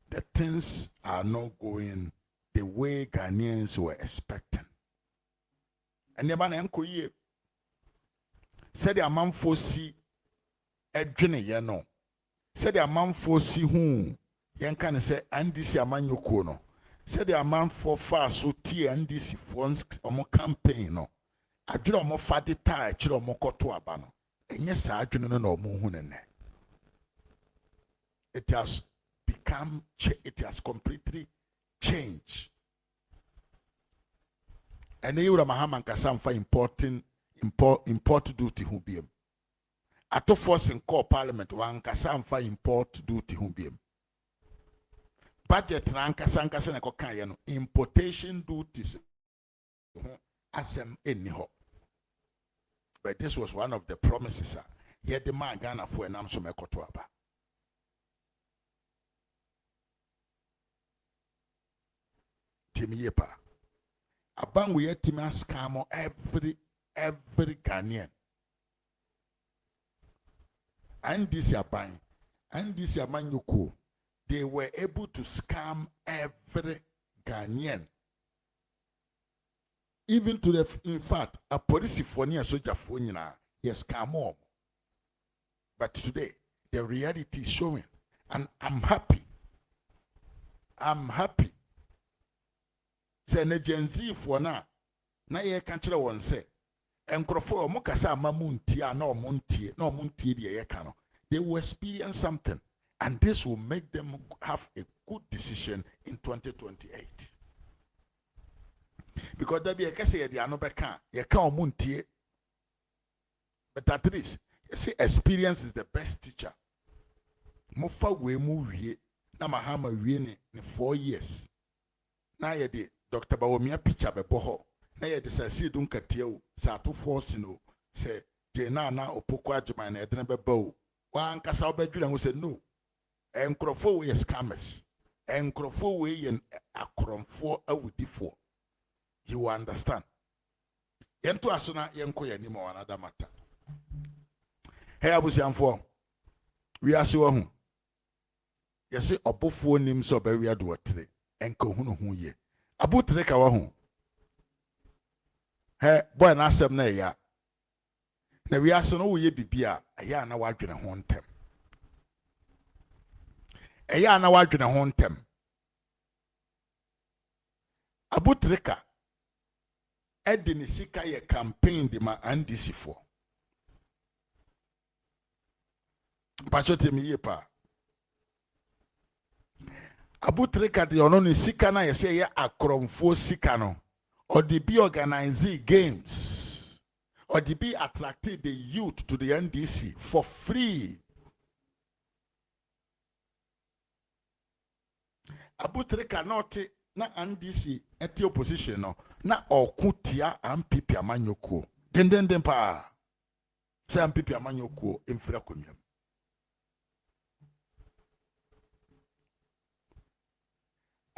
the things are not going the way Ghanaians were expecting and eba na enko ye said the amanfo si edwene ye no said the amount for see whom Yankan say and this amanyoko no. Said the amount for far so tea and this funds or more campaign no. I do more fatty tie, chill more koto abano. And yes, I do not know mohune. It has become, it has completely changed. And you Mahama Kasam for import duty who be him. Ato force in core parliament wan kasa mfa import duty hu biem budget na nkasa na kokan ye no importation duties asem eni ho but this was one of the promises ye the man Ghana for enam so mekoto aba Timiyepa. A bang we yet scam every Ghanaian. And this your bang, and this your man you they were able to scam every Ghanaian. Even to the, in fact, a police phone and soldier phone, yes, scam more. But today, the reality is showing, and I'm happy. I'm happy. Say na Gen Z for na ye kan kire won say enkrofo o mokasa amamunti a na omuntie de ye kan no, they will experience something, and this will make them have a good decision in 2028. Because there be a case ye de anobeka ye kan omuntie, but at least you see, experience is the best teacher. Mofa we mu wie na mahama wie ne 4 years. Na ye de Dr. Bawumia picture bebo ho. Na ye de say si dun katie sa to force no say je na opoko adwuma na edene bebo. Wa ankasa obedwira ho say no. Enkrofo we scammers. Enkrofo we yen akromfo awudifo. You understand? Yento asona yenko ye ni mo another matter. Hey abusiamfo. We ase wo hu. Yesi obofo nim so ba wi ado otre. Enko hu no hu ye. Abutre ka wa hu. He boy na asem na ya. Na wi ase no wo ye bibia, aya na wadwene ho ntem. Aya na wadwene ho ntem. Abutre ka edi ni sika ye campaign di ma andisi fo. Pachote mi ye pa. Abutre ka di ono ni sika na yese ye akromfo sika no. Or the be organizing games. Or the be attracting the youth to the NDC for free. Abutre ka not na NDC eti opposition no. Na okutia ampipi amanyoko. Den pa. Se ampipi amanyoko emfira komiem.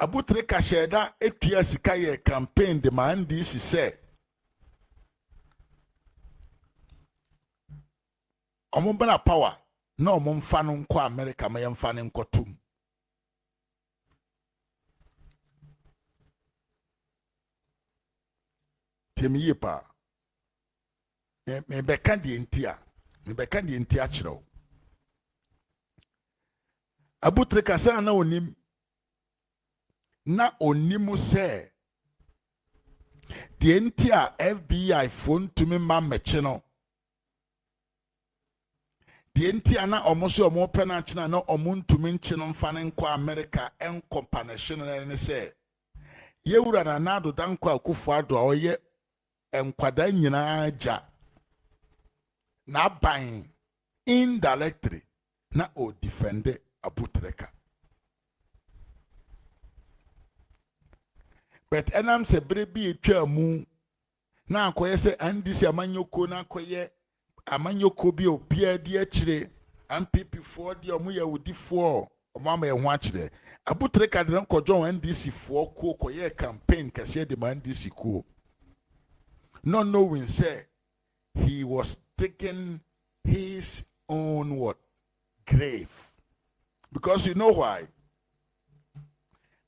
Abutre kasheda etua sika ye campaign de man this say omombana power na omomfa no nko America ma yemfa ne nkotum. Temiye pa me beka de ntia chiro. Abutre kasa na onim na onimu se the entire FBI phone to me ma meche no the entire na omoso omo penalty na omuntumi nche no mfa ne nkọ America enko panation ne se yewura na nado danko akufo ado a oye enkwada nyina aja na ban indirectly na o defend Abutreka. But enam se brebi etwa mu na akoye se andisi amanyoko na akoye amanyoko bi obia di akire MPP for di omu yahudi for omama ye ho akire. Abutreka de nko John NDC for ko koye campaign kase de NDC ko. Not knowing say he was taking his own what grave. Because you know why?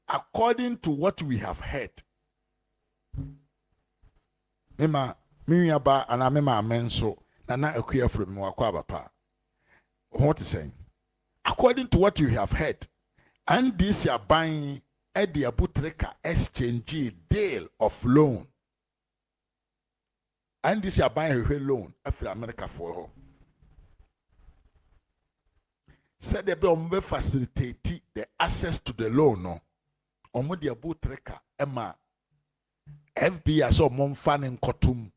According to what we have heard, Mima Mimiaba and Amema Menso, Nana Akuya from Mwakwabapa. What is saying? According to what we have heard, and this are buying Eddie Abutreka exchange deal of loan. And this are buying a loan after America for her. Said they be facilitate the access to the loan, no. Omodi Abutreka Emma FBI so monfan in Kotum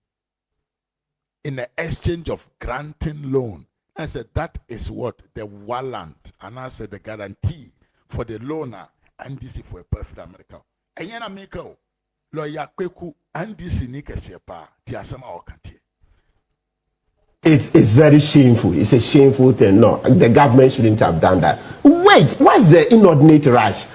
in the exchange of granting loan. I said that is what the warrant and I said the guarantee for the loaner and this is for a perfect America. And yana make lawyer kweku and this is Nikesepa Tiasama Okanti. It's very shameful. It's a shameful thing. No, the government shouldn't have done that. Wait, what's the inordinate rush?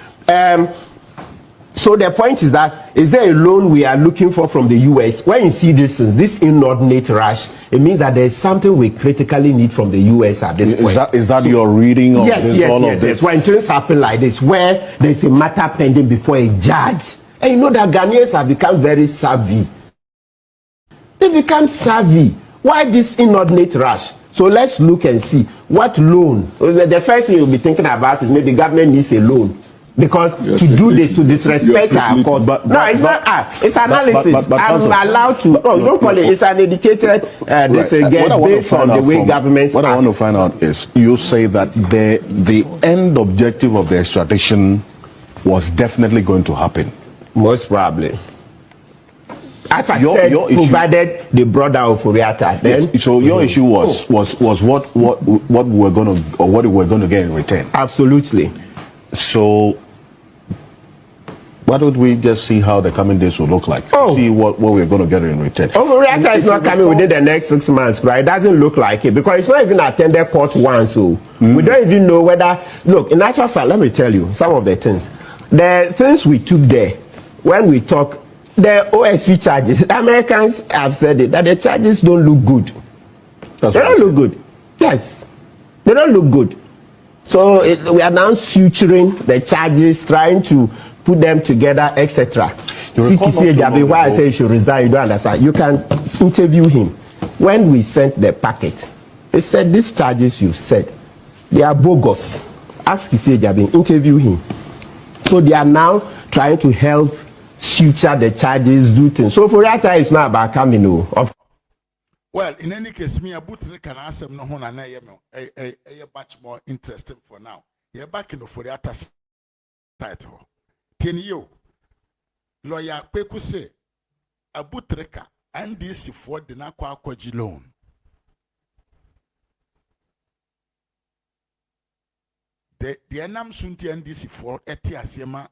So the point is that, is there a loan we are looking for from the US? When you see this inordinate rush, it means that there is something we critically need from the US at this point. Is that your reading of yes, this? Yes. When things happen like this, where there is a matter pending before a judge, and you know that Ghanaians have become very savvy. They become savvy. Why this inordinate rush? So let's look and see what loan. The first thing you'll be thinking about is maybe government needs a loan. Because to do this, to disrespect our court. No, it's not art. It's analysis. I'm allowed to. Oh, you don't call it. It's an educated based on the way governments. What I want to find out is, you say that the end objective of the extradition was definitely going to happen. Most probably. As I said, provided they brought down Furiata. Then so your issue was what we were going to, or what we were going to get in return. Absolutely. So why don't we just see how the coming days will look like? See what we're going to get in return. Furiata is not coming within the next 6 months, right? It doesn't look like it because it's not even attended court once. So we don't even know whether. Look, in actual fact, let me tell you some of the things. The things we took there when we talk. The OSV charges, the Americans have said it, that the charges don't look good. They don't look good. Yes. They don't look good. So we are now suturing the charges, trying to put them together, etc. Why I say you should resign, you don't understand. You can interview him. When we sent the packet, they said these charges you said, they are bogus. Ask Kisi Ejabi, interview him. So they are now trying to help suture the charges, do things. So for that time, it's not about coming. Well, in any case, me about can answer no one and I much more interesting for now. You're back in the for the title. 10 years. Lawyer Peku say Abutreka and this for the Nakwaji loan. The Anam Sunti and this for Etiasema.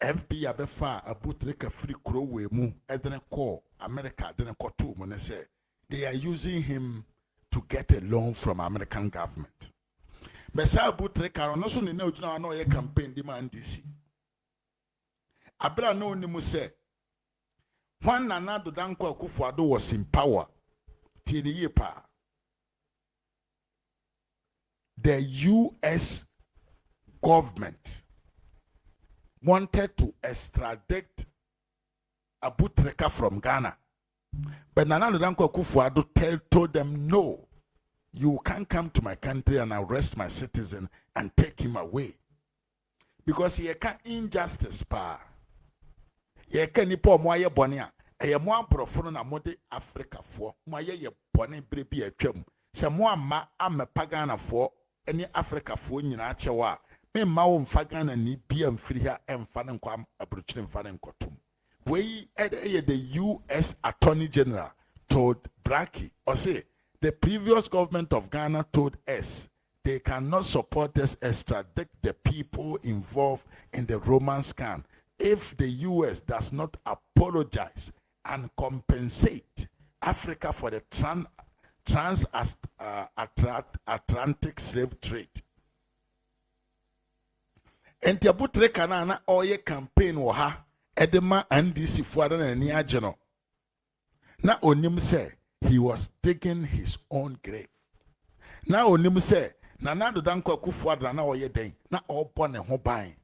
FBI abefa Abutreka free crow we mu edene call America didn't call two when they say they are using him to get a loan from American government. Besa Abutreka no so ni na ojuna no ye campaign di man DC. Abra no ni mu say when Nana Danko Akufo-Addo was in power till the year pa the US government wanted to extradite Abutreka from Ghana. But Nana Danko Akufo-Addo told them, no, you can't come to my country and arrest my citizen and take him away. Because he can't injustice pa. He can't nipo moye bonia. Eye mo amprofo na mode Africa fo. Moye ye bone brebi atwam. Se mo amma Pagana fo any Africa fo nyina achewa. Me ma wo mfa Ghana ni bia mfiri ha emfa ne nkwa abrochire mfa ne nkotum. We the US Attorney General told Braki, or say the previous government of Ghana told us they cannot support us extradite the people involved in the Roman scam if the US does not apologize and compensate Africa for the transatlantic slave trade. Enti Abutreka na oye campaign wo ha edema NDC fuada na ni ageno na onim say he was digging his own grave. Na onim say Nana Danko Akufo-Addo na oye den na obo ne ho ban.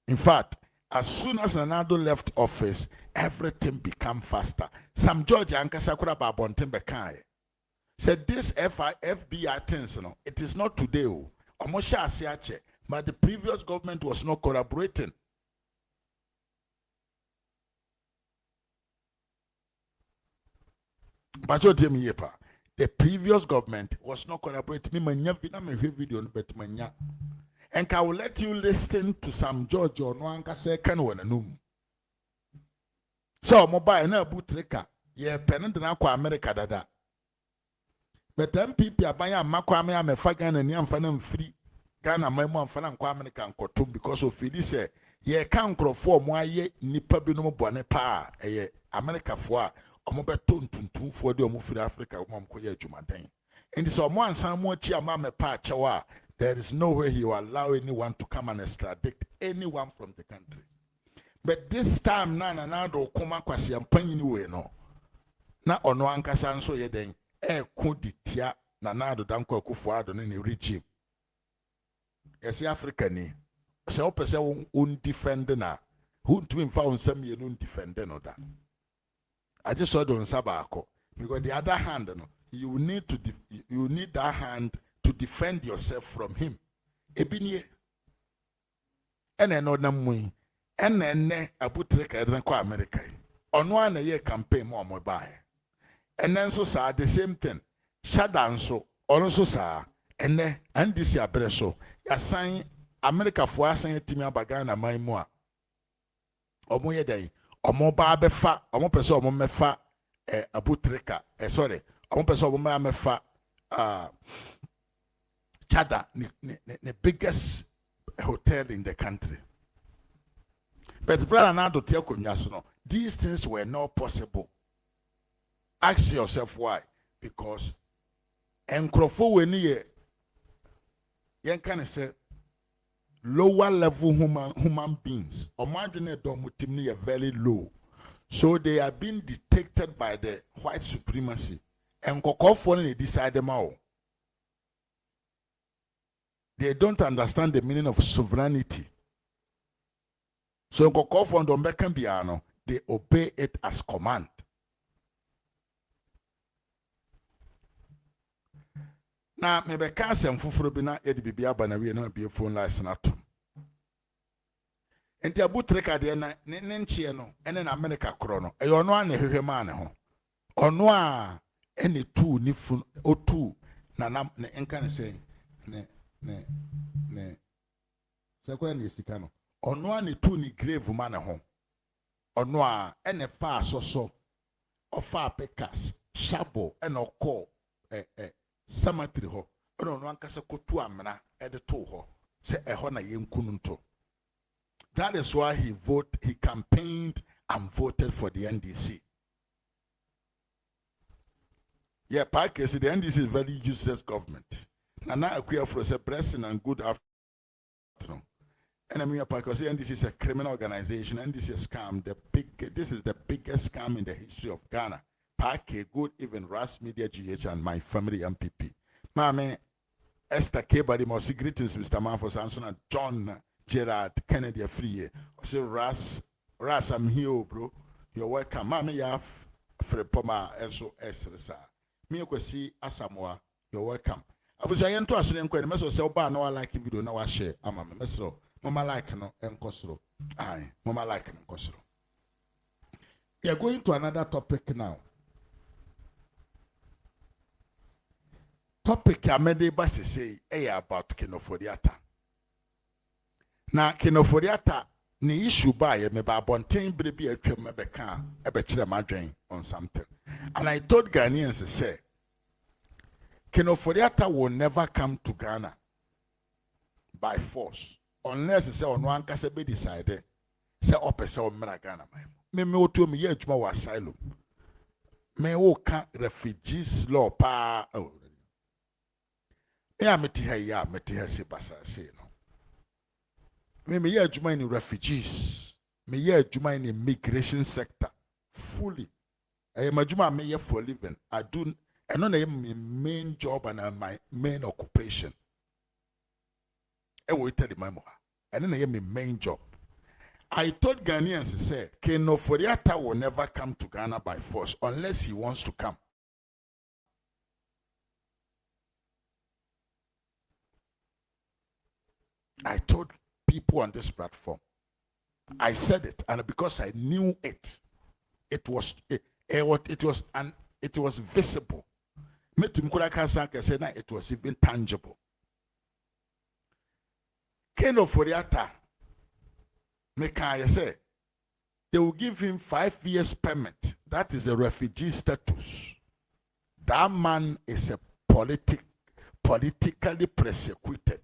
In fact, as soon as Nana left office, everything became faster. Some George Ankasa kura ba bonten bekai said this FBI things, it is not today. But the previous government was not collaborating. But the previous government was not collaborating. And I will let you listen to some George or no anka say can one. So mobile na Abutreka ye penent na kwa America dada. But MPP abaya makwame amefa Ghana ni amfa na mfiri Ghana memo amfa na kwa America nkotum because of Philly say ye kan krofo mo aye nipa bi no bone pa eye America fo a omo beto ntuntum fo de omo firi Africa omo mkoye adwumaden. And so mo ansan mo chi ama me pa chewa There is no way he will allow anyone to come and extradite anyone from the country. But this time, na do kuma kwasi ampanyi we no. Na ono ankasa nso ye den ko ditia na do danko Akufo-Addo ne regime. Esi Africa ni. Se opese un defend na who to him found some ye no defend no da. I just saw don sabako because the other hand no you need that hand to defend yourself from him. Ebinye ene no na mui ene abutre ka eden kwa America. Ono ana ye campaign mo bae. Ene nso sa the same thing. Shada nso ono nso sa ene andisi abere so yasan America fo asan timi abaga na man mu a omo ye dai omo ba befa omo pese omo mefa abutreka sorry omo pese omo mefa Chada the biggest hotel in the country. But brother now to tell no, these things were not possible. Ask yourself why. Because enkrofo we ni yen can say lower level human beings. Imagine they are very low. So they are being detected by the white supremacy. And kokofo they decide them out. They don't understand the meaning of sovereignty. So kokofo ndo mbeka biano, they obey it as command. Na mebe ka asem fufuro bi na yedi bibia ba na wie na be phone license atom. Enti abutreka de na ne nchie no ene na America kro no. E ono a na hwehwe ma ne ho. Ono a ene tu ni fun otu na ne enka ne say ne sekora ne sika no. Ono a ne tu ni grave ma ne ho. Ono a ene fa asoso ofa pekas shabo ene okọ Samatri ho ono no ankasa kotu amena ede to ho se eho na yenkunu nto. That is why he campaigned and voted for the NDC. Yeah, Parker said the NDC is very useless government. Nana Akufo-Addo said blessing and good afternoon. And I mean Parker said NDC is a criminal organization. NDC is a scam. This is the biggest scam in the history of Ghana. Parker, good even Ras Media GH and my family MPP. Mame Esther Kebadi Mosi, greetings Mr. Manfo Sanson and John Gerard Kennedy Free. I say Ras, I'm here, bro. You're welcome. Mame ya Frepoma Enso Estresa. Me kwesi Asamoah, you're welcome. Abuja yento asene nkwe ne meso se oba na wa like video na wa share ama me meso mama like no enkosoro. Aye, mama like no enkosoro. We are going to another topic now. Topic amede ba say about Kenoforiata. Na Kenoforiata ni issue ba ye me ba bonten brebi atwam me beka e be kire madwen on something. And I told Ghanaians say Kenoforiata will never come to Ghana by force unless say ono ankasa be decide say opese o mra Ghana me otu me ye adwuma wa asylum. Me wo ka refugees law pa yeah, meti ha basa say no. Me ye adwuma in refugees. Me ye adwuma in immigration sector fully. I am adwuma me ye for living. I do I know my main job and my main occupation. I will tell the memo. I know my main job. I told Ghanaians say Kenoforiata will never come to Ghana by force unless he wants to come. I told people on this platform. I said it, and because I knew it, it was visible. It was even tangible. Kenoforiata, say they will give him 5 years permit. That is a refugee status. That man is a politically persecuted.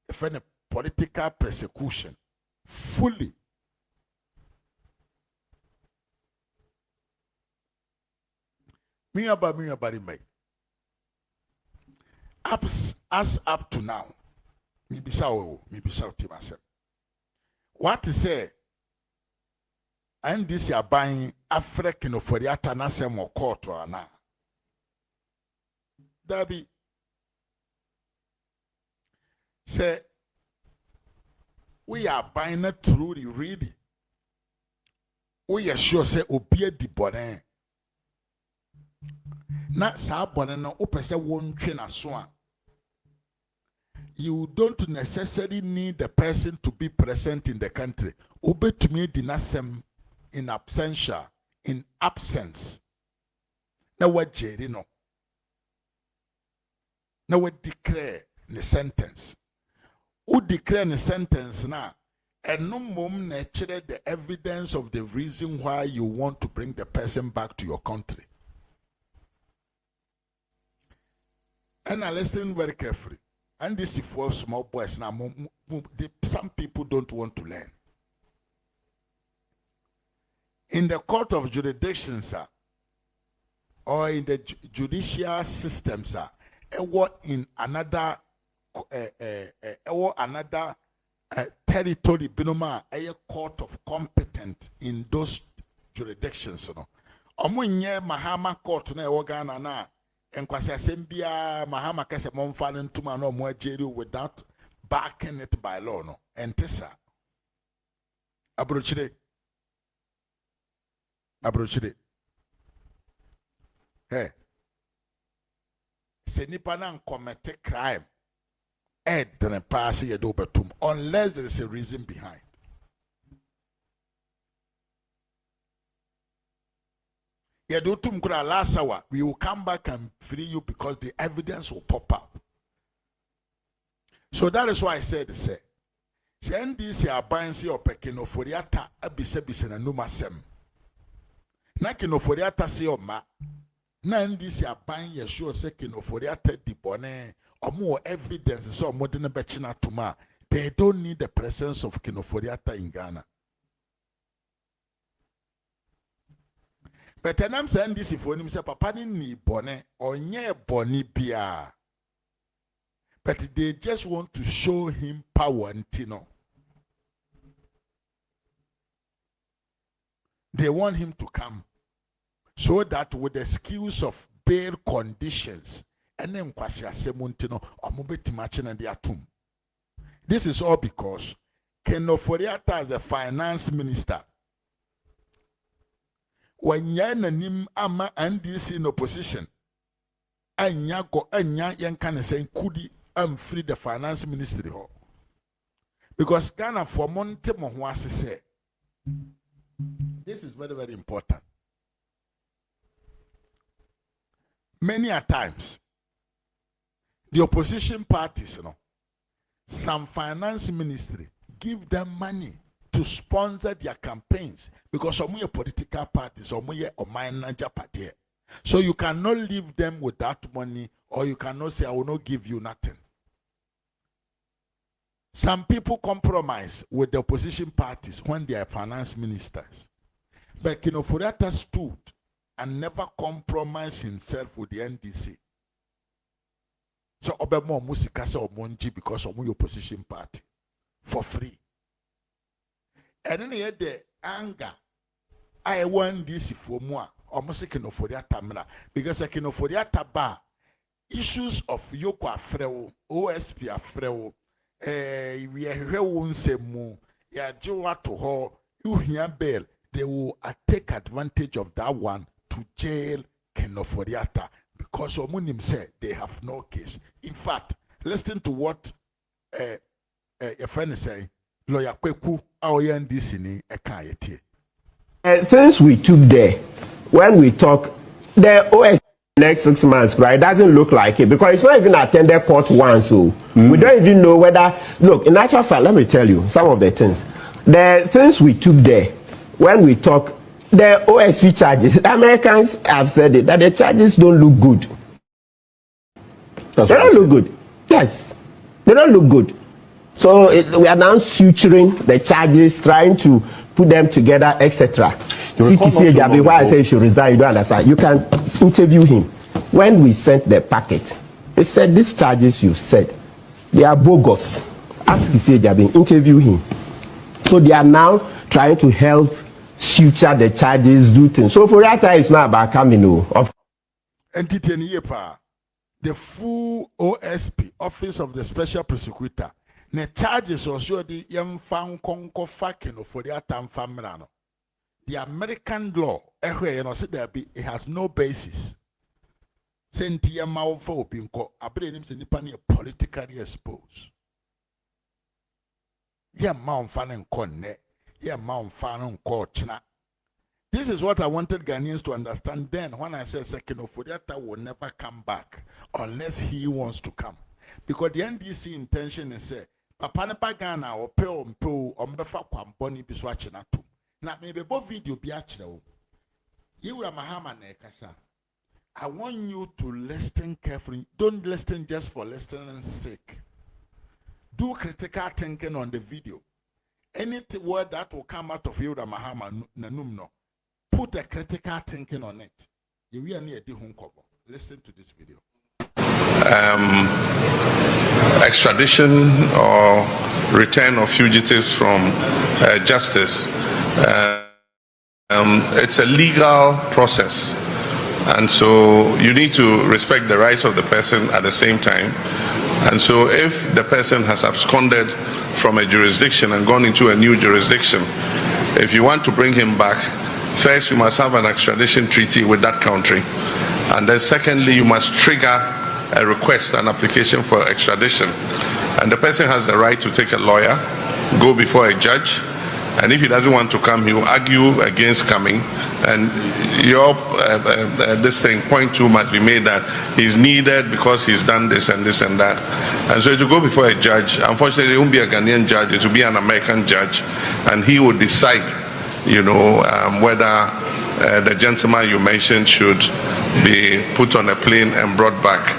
If any political persecution, fully. As up to now, mibisa timasem. What to say? And this ya buying African for the atanasem or court or na. Dabi say we are buying it through the reading. We are sure say obie di bone. Na sa bone no opese won twe na so a. You don't necessarily need the person to be present in the country. Obetumi di nasem in absentia, in absence. Na what jeri no. Na what declare the sentence. Who declare the sentence na? And no mom naturally the evidence of the reason why you want to bring the person back to your country. And I listen very carefully. And this is for small boys now. Some people don't want to learn. In the court of jurisdiction, sir, or in the judicial system, sir, or in another territory, binoma a court of competent in those jurisdictions. No, omunye Mahama court na Ghana na enkwasi asembia Mahama kese monfane ntuma no mo ajeri without backing it by law no. Entisa abrochire. Hey, se nipa na commit crime. Unless there is a reason behind. Last hour, we will come back and free you because the evidence will pop up. So that is why I said, say, NDC abansi or pekinoforiata abise na numa sem. Na kinoforiata se o ma. Na NDC aban ye sure se kinoforiata di bone. Or more evidence so more than a tuma. They don't need the presence of kinoforiata in Ghana. But I'm saying this if when say papa ni bone or nye boni bia. But they just want to show him power and tino. They want him to come so that with the skills of bail conditions. And then this is all because Kenoforiata as a finance minister. When Yananim Ama and this in opposition, and Yako and Yan can say Kudi free the finance ministry. Because Ghana for Monte Mohwasi say this is very, very important. Many a times the opposition parties, some finance ministry give them money to sponsor their campaigns because some are political parties, some are minor party. So you cannot leave them without money, or you cannot say, I will not give you nothing. Some people compromise with the opposition parties when they are finance ministers. But Kinoforiata stood and never compromised himself with the NDC. So Obama Musikasa or Monji because of your opposition party for free. And then had the anger. I want this for more. Almost a Kinoforiata because a Kinoforiata bar issues of Yoko Afreo, OSP Afreo, we are here won't say more. Ya Joa to her, you hear bail. They will take advantage of that one to jail Kinoforiata. Because Omunim said they have no case. In fact, listen to what your friend is saying. Lawyer Kweku, our NDC ni ekayeti. Things we took there, when we talk, the OS next 6 months, right, it doesn't look like it because it's not even attended court once. So we don't even know whether, look, in actual fact, let me tell you some of the things. The things we took there, when we talk, the OSP charges, Americans have said it, that the charges don't look good. They don't look good. Yes, they don't look good. So we are now suturing the charges, trying to put them together, etc. CPC, why I say you should resign, you don't understand. You can interview him. When we sent the packet, they said these charges you said, they are bogus. ask Kisejabin, interview him. So they are now trying to help suture the charges, do things. So for that time, it's not about coming. Entity the full OSP, Office of the Special Prosecutor, the charges also the young fan conco fakino for the atam famrano. The American law, it has no basis. Sentia Malfo Pinko, I bring him to Nipani politically exposed. Yeah, Mount Fanon Conne, yeah, Mount Fanon Cochna. This is what I wanted Ghanaians to understand then when I said second Ofodiata will never come back unless he wants to come. Because the NDC intention is say, Papa Nepa Ghana or Peo Ombefa Kwamboni Biswachina too. Now maybe both video be actually. You are Mahama Nekasa. I want you to listen carefully. Don't listen just for listening's sake. Do critical thinking on the video. Any word that will come out of you, Mahama Nanumno. Put a critical thinking on it. You will need a listen to this video. Extradition or return of fugitives from justice. It's a legal process, and so you need to respect the rights of the person at the same time. And so if the person has absconded from a jurisdiction and gone into a new jurisdiction, if you want to bring him back, first, you must have an extradition treaty with that country. And then secondly, you must trigger a request, an application for extradition. And the person has the right to take a lawyer, go before a judge. And if he doesn't want to come, he will argue against coming. And your point two must be made that he's needed because he's done this and this and that. And so to go before a judge, unfortunately, it won't be a Ghanaian judge, it will be an American judge. And he will decide whether the gentleman you mentioned should be put on a plane and brought back.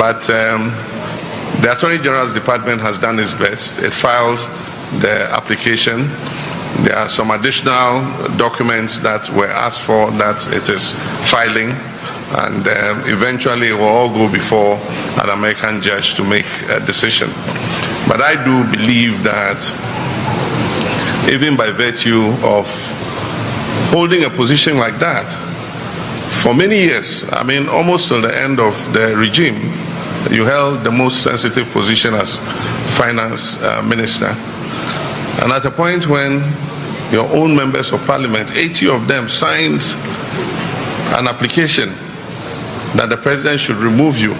But the Attorney General's Department has done its best. It filed the application. There are some additional documents that were asked for that it is filing, and eventually it will all go before an American judge to make a decision. But I do believe that even by virtue of holding a position like that for many years, I mean almost till the end of the regime, you held the most sensitive position as finance minister. And at a point when your own members of parliament, 80 of them, signed an application that the president should remove you,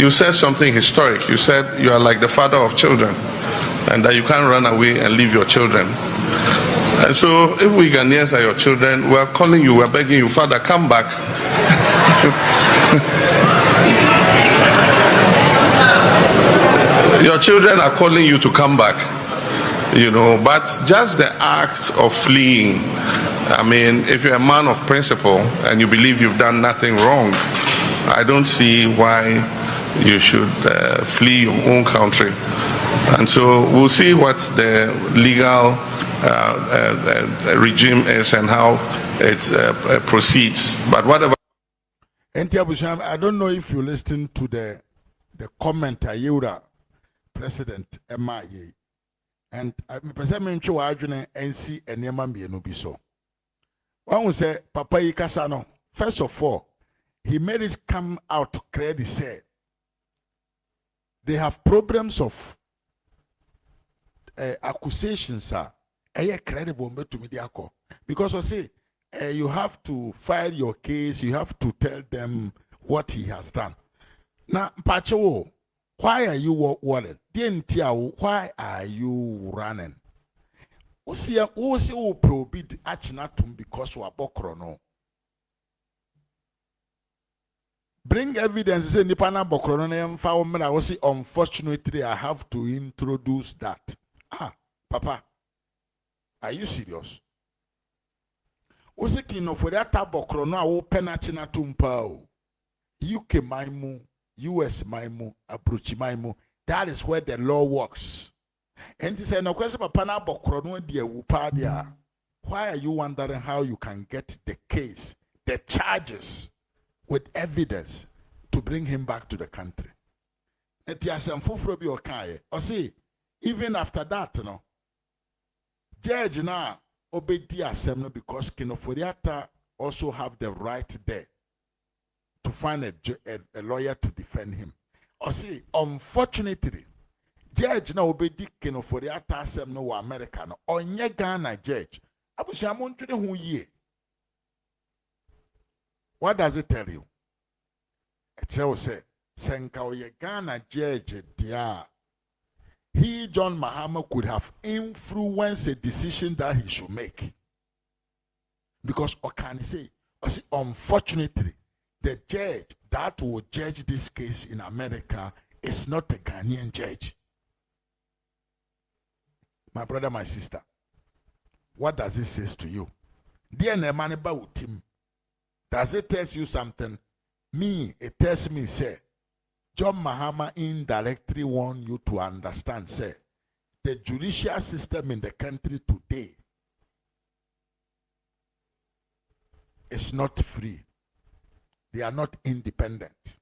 you said something historic. You said you are like the father of children, and that you can't run away and leave your children. And so if we Ghanaians are your children, we are calling you, we are begging you, Father, come back. Your children are calling you to come back, but just the act of fleeing, I mean, if you're a man of principle and you believe you've done nothing wrong, I don't see why you should flee your own country. And so we'll see what the legal regime is and how it proceeds. But whatever. I don't know if you listen to the comment Ayura President MIA, and President Chouadjune NC and Yaman Bienubiso. One will say, Papa Ikasano, first of all, he made it come out clearly said they have problems of accusations, credible to media because I say you have to file your case, you have to tell them what he has done. Now, Pacho, why are you worried? Why are you running? Who prohibit achinatum because we are bokrono? Bring evidence. Say nipana bokrono na yemfa omena. We say unfortunately I have to introduce that. Papa, are you serious? We say kino for that bokrono a wo penachinatum pao. UK maimu. US maimu, approach maimu. That is where the law works. And this is no question about pana bokrono dia wupadia. Why are you wondering how you can get the case, the charges, with evidence to bring him back to the country? eti asem foforo bi okaye o say even after that no judge na obedi asem no because Kinoforiata also have the right there to find a lawyer to defend him. Or see, unfortunately, judge na obedi Kinoforiata asem no wa America no onye Ghana judge. Abusia montwe ho ye. What does it tell you? It tells say senka oye Ghana judge dia. He, John Mahama, could have influenced a decision that he should make. Because, or can he say, unfortunately, the judge that will judge this case in America is not a Ghanaian judge. My brother, my sister, what does it say to you? Dear Nemaneba Utim, does it tell you something? Me, it tells me, say, John Mahama indirectly want you to understand, say, the judicial system in the country today is not free. They are not independent.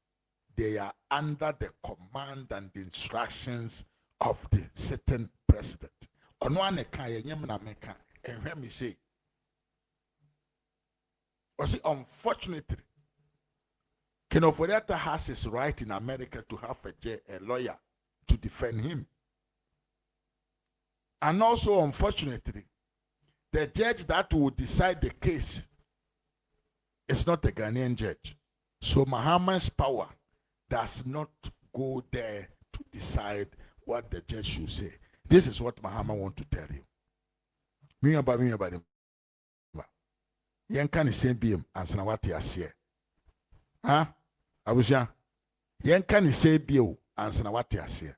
They are under the command and the instructions of the sitting president. Unfortunately, Kinoforiata has his right in America to have a lawyer to defend him. And also, unfortunately, the judge that will decide the case is not a Ghanaian judge. So Mahama's power does not go there to decide what the judge should say. This is what Mahama wants to tell you. Me about him. Yen can say BM and Sanawati Asia. Huh? Abuja. Yen can say BO and Sanawati Asia.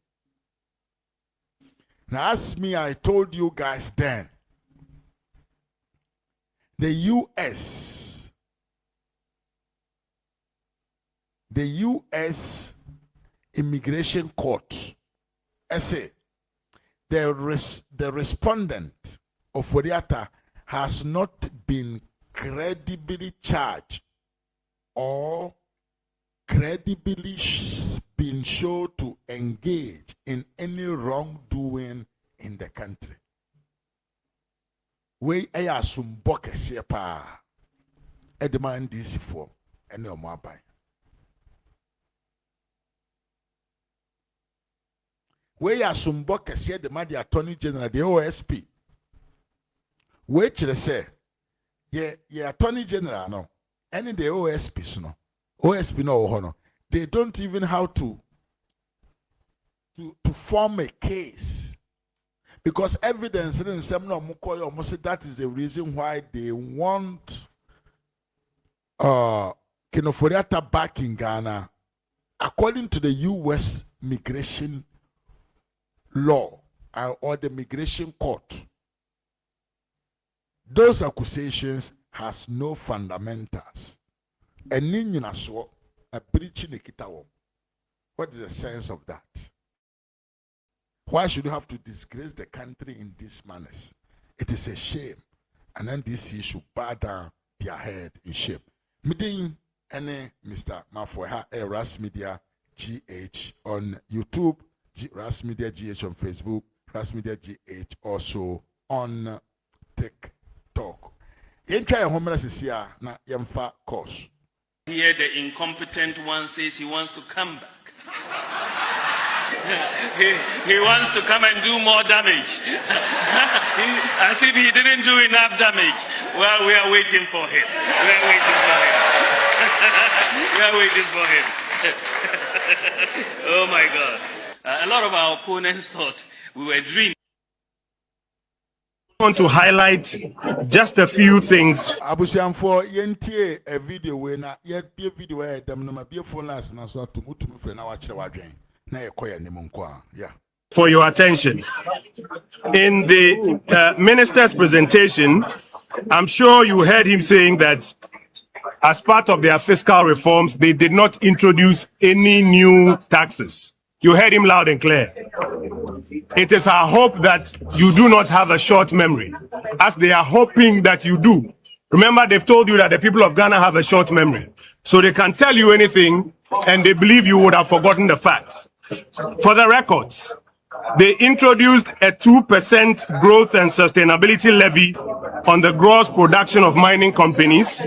Now, ask me, I told you guys then, the U.S. Immigration Court, say, the respondent of Foriata has not been credibly charged or credibly been shown to engage in any wrongdoing in the country. We are some buckets here, pa. A demand this for any of my buy. We are some buckets here, demand the Attorney General, the OSP. Wait till they say, yeah, Attorney General, no, any the OSPs, no, OSP, no, they don't even have to form a case because evidence in some that is the reason why they want Kinoforiata back in Ghana. According to the U.S. migration law or the migration court, those accusations has no fundamentals. And a breaching the what is the sense of that? Why should you have to disgrace the country in this manner? It is a shame. And then this issue bow down their head in shame. Meeting any Mr. Mafoha, Ras Media GH on YouTube, Ras Media GH on Facebook, Ras Media GH also on TikTok. You try a homeless is here na yemfa course. Here the incompetent one says he wants to come back. he wants to come and do more damage. As if he didn't do enough damage. Well, we are waiting for him. We are waiting for him. We are waiting for him. Oh my God. A lot of our opponents thought we were dreaming. I want to highlight just a few things. Abusiam for yentie a video we na yet be a video where them no be phone last na so to mutu mfre na wachire wadwen na yekoya ni munko yeah. For your attention. In the minister's presentation, I'm sure you heard him saying that as part of their fiscal reforms, they did not introduce any new taxes. You heard him loud and clear. It is our hope that you do not have a short memory, as they are hoping that you do. Remember, they've told you that the people of Ghana have a short memory. So they can tell you anything, and they believe you would have forgotten the facts. For the records, they introduced a 2% growth and sustainability levy on the gross production of mining companies,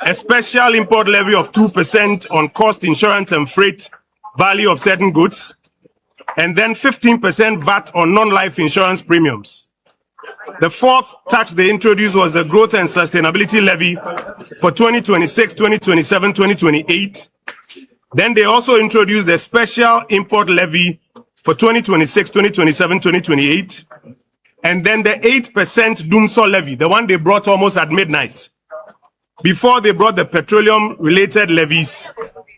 a special import levy of 2% on cost, insurance, and freight value of certain goods, and then 15% VAT on non-life insurance premiums. The fourth tax they introduced was the growth and sustainability levy for 2026, 2027, 2028. Then they also introduced the special import levy for 2026, 2027, 2028. And then the 8% Doomsaw levy, the one they brought almost at midnight, before they brought the petroleum-related levies,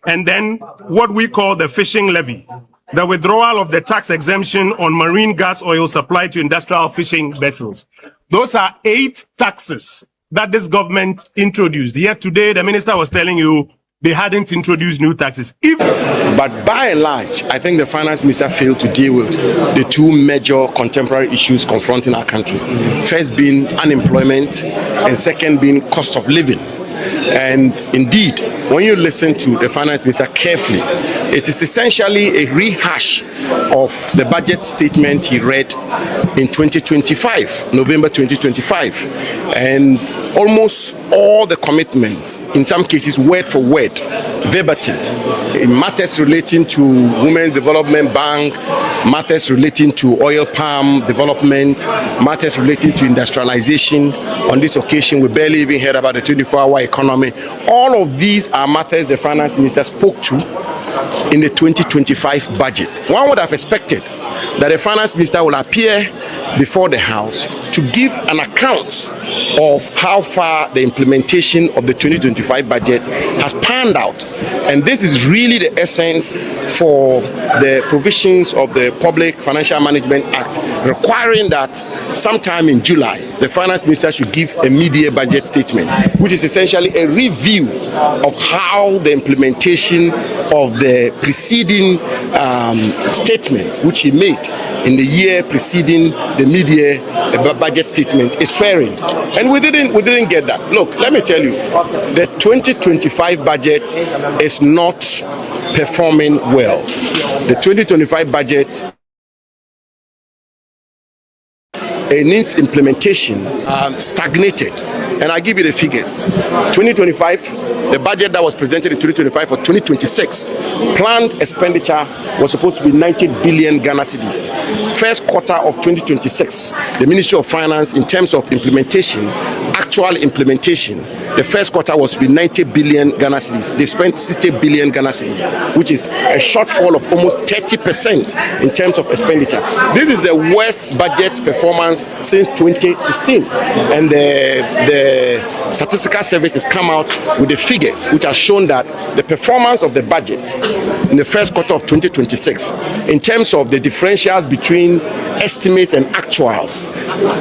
and then what we call the fishing levy, the withdrawal of the tax exemption on marine gas oil supply to industrial fishing vessels. Those are 8 taxes that this government introduced. Yet today, the minister was telling you they hadn't introduced new taxes. But by and large, I think the finance minister failed to deal with the 2 major contemporary issues confronting our country. First being unemployment, and second being cost of living. And indeed, when you listen to the finance minister carefully, it is essentially a rehash of the budget statement he read in 2025, November 2025. And almost all the commitments, in some cases word for word, verbatim, in matters relating to Women's Development Bank, matters relating to oil palm development, matters relating to industrialization. On this occasion, we barely even heard about the 24-hour economy. All of these are matters the finance minister spoke to in the 2025 budget. One would have expected that the finance minister will appear before the House to give an account of how far the implementation of the 2025 budget has panned out. And this is really the essence for the provisions of the Public Financial Management Act, requiring that sometime in July, the finance minister should give a mid-year budget statement, which is essentially a review of how the implementation of the preceding statement, which he made in the year preceding the mid-year budget statement, is faring. And we didn't get that. Look, let me tell you, the 2025 budget is not performing well. The 2025 budget, in its implementation, stagnated. And I'll give you the figures. 2025, the budget that was presented in 2025 for 2026, planned expenditure was supposed to be 90 billion Ghana cedis. First quarter of 2026, the Ministry of Finance, in terms of implementation, actual implementation, the first quarter was to be 90 billion Ghana cedis. They spent 60 billion Ghana cedis, which is a shortfall of almost 30% in terms of expenditure. This is the worst budget performance since 2016. And the Statistical Service has come out with the figures which have shown that the performance of the budget in the first quarter of 2026, in terms of the differentials between estimates and actuals,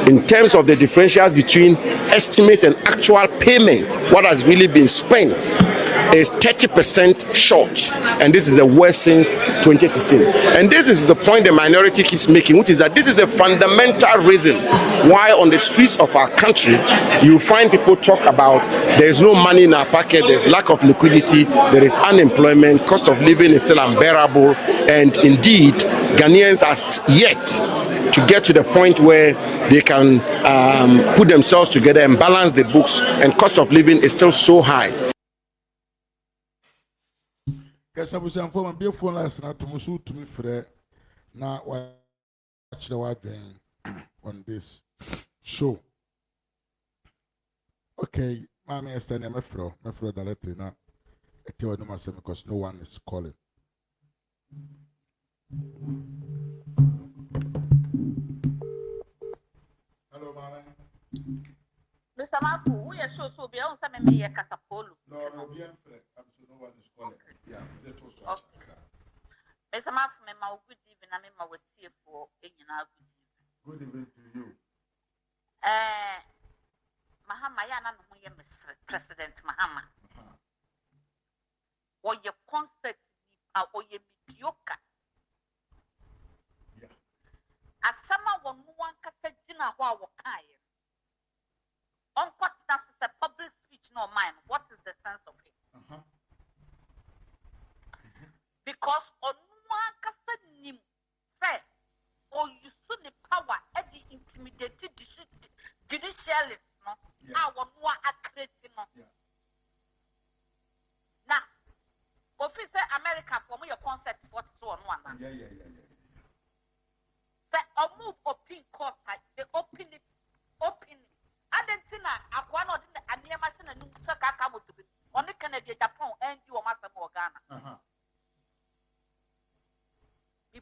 in terms of the differentials between estimates and actual payment, what has really been spent is 30% short, and this is the worst since 2016. And this is the point the minority keeps making, which is that this is the fundamental reason why on the streets of our country you find people talk about there is no money in our pocket, there's lack of liquidity, there is unemployment, cost of living is still unbearable, and indeed Ghanaians are yet to get to the point where they can put themselves together and balance the books, and cost of living is still so high. Yes, I was informed by phone last night to Musu to me for now. Watch the word on this show. Okay, Mammy, I send him a fro directly now. I tell you, no, because no one is calling. Hello, Mammy. Mr. Mapu, we are so beyond some me a catapult. No, bien, Fred. I'm sure no one is calling. Yeah, that was okay. Mr. Mapu, my good evening, I'm in my with for good evening to you. Mahama, Yana, President Mahama. Or your concert, or your mediocre. Yeah. As someone one Cassagina, while Wakaya. On what that is a public speech, no mine. What is the sense of it? Because on one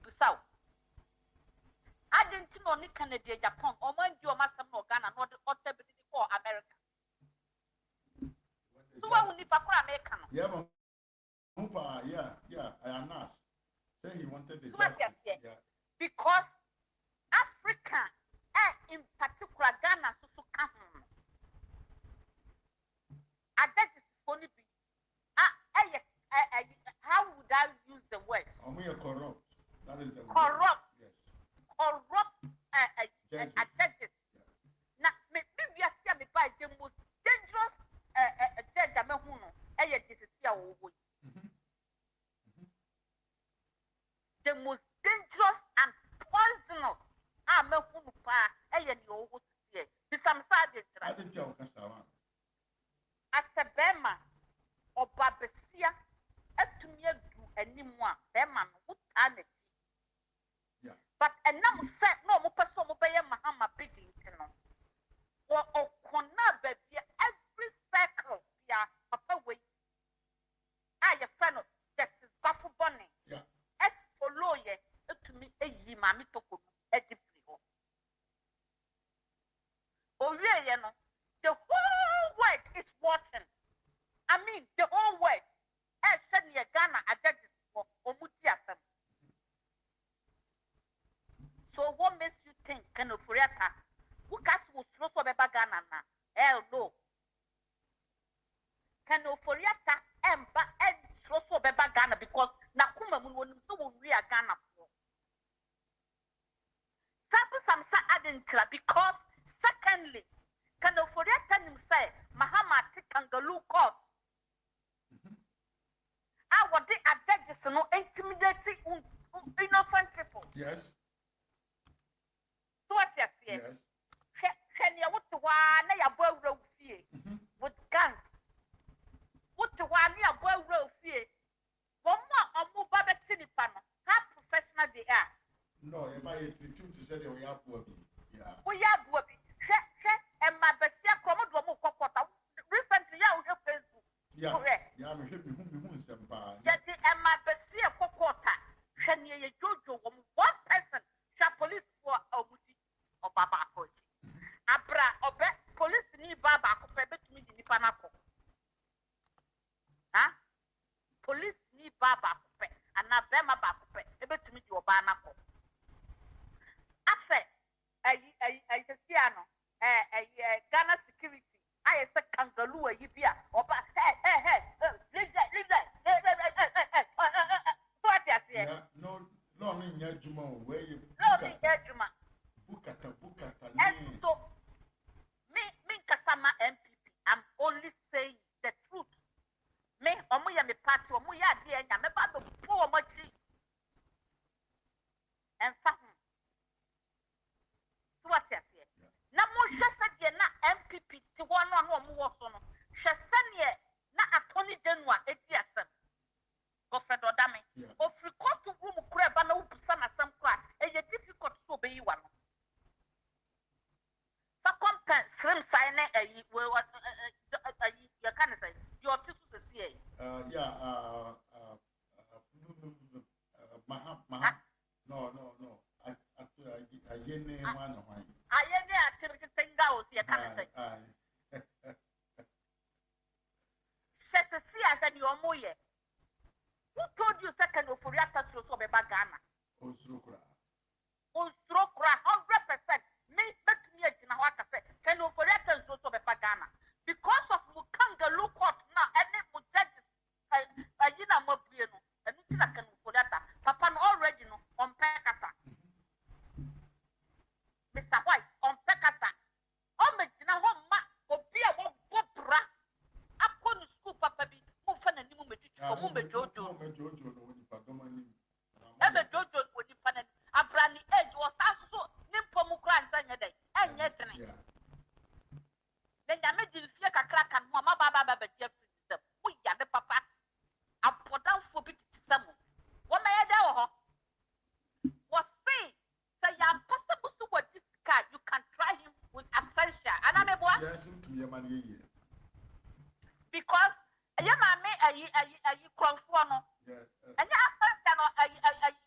Bissau. I didn't know ni Canada, Japan, or mind you, Master Ghana, not the hotel for America. So I will need American. Yeah, I am asked. Say he wanted the So justice. yeah. Because Africa, in particular Ghana, so come. And that is only be. How would I use the word? We are corrupt. That is the corrupt. Word. Yes. Corrupt judges. Now, maybe we are still by the most dangerous judge. I'm a huno. This is here. The most dangerous and poisonous. I'm a huno. You here. Some sergeant. I didn't tell Kasawa. As a Bema or Babesia, to me, do anymore. Bema, who can it? But a number said no more person obey Mahama bidding, or Konabe, every circle, yeah, Papa way. I a friend of Justice Baffle Bonnie. As for lawyer, to me, a yimami toko, a deep. Oh, yeah, the whole world is watching. I mean, the whole world. As said near Ghana, I judge for Omutiasam. So, what makes you think, Kano Furiata, who cast was throw so Beba Ghana? Hell no. Kano Furiata, and throw so Beba Ghana because Nakuma will so we are Ghana for. Some adding because. Secondly, can the Furiata himself, Mahama Kangaloo court? I would they judges no intimidating innocent people. Yes. So what you say? Yes. Can you what to one a boy row fear with guns? What to one a boy row fear? One more or more Baba Tinipano. How professional they are. No, if I had to say they were up. Yeah. We have what and my best recently I was Facebook. Yeah. Correct. Yeah, I'm sure who is some bar. Yet and my best quarter. Can you jojo one person shall police for a woody or Baba Coach? Abra or police need Baba to me the Panaco. Huh? Police need Baba and now Bema Bacope, able to meet your Banaco. I said, I Ghana security. I said kangaroo yibia. Oba hey. Leave that. What you say? No, in Juma, where you Juma. Bukata. And so me Kasama MPP. I'm only saying the truth. Me omuya me party omuya dia nya me ba do poor much. And fact. What you say? Na mo hwese na MPP ti wono no mo wo so no hwese ne na Attony General ediasem Godfred Odame of record to room kura ba na ubusa na sam kura e difficult so be yi wa no fa content slim sign you can say your tisu se see no Ayene one of mine. Ayene activity thingos, you can say. Says the sea as an your moye. Who told you second of Furiata to so be Bagana? Ostrokra, 100%. Me, let me at Nawaka say, can you Furiata to so be Bagana? Because of Mukanga look what now, and it would judge a Yina Mobiano, and it's like an Furiata. Papa already know on Pekasa. Mr. White, on Pekasa. Oh, Medina Homa, Obia, Bobra. Up on the school, Papa, move and move Jojo. Every Jojo would depend. A brandy edge was also Nimpomu grants and your day, and yet. Then I made you feel a crack and Mama Baba Jeffrey. We are the papa. I put down for bit some. What may I do? Was free. So you are possible to what this guy, you can try him with absentia. And I'm a boy. Yes, to your money. Because you may a conform. And you absentia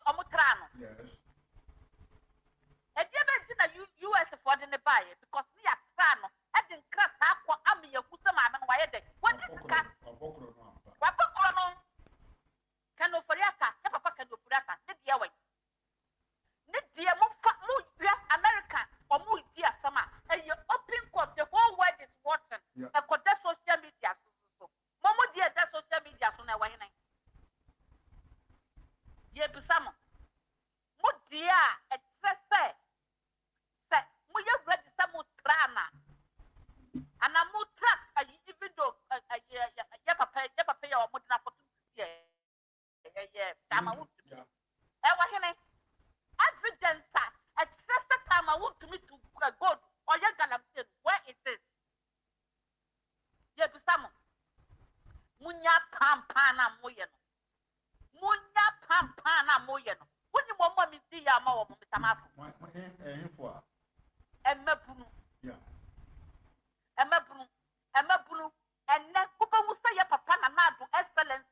or Mutrano. Yeah. a say we are ready some trana. And I'm more track even though papa or Mudna for 2 years. Evidence excessive time I want to meet to God or you're gonna say where it is. Yeah, Bisamo. Munya pampana moyeno. Munya pampana moyeno. When you want me see ya more Mr. For Emabunu. yeah. Emabunu. And then Kupa Musaya Papa Nadu Excellency.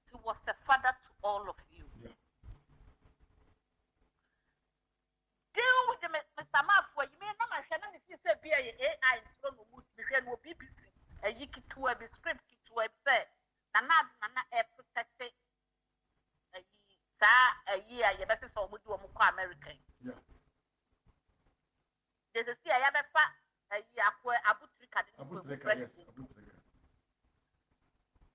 He was a father to all of you. Yeah. Deal with the Mr. Mafo. You may not mention if you say AI from BBC. A yiki to a script to a say. Nana air protected a year. You better saw we do a American. Yeah. There's a sea I have a year Abutrika. Yes, Abutrika.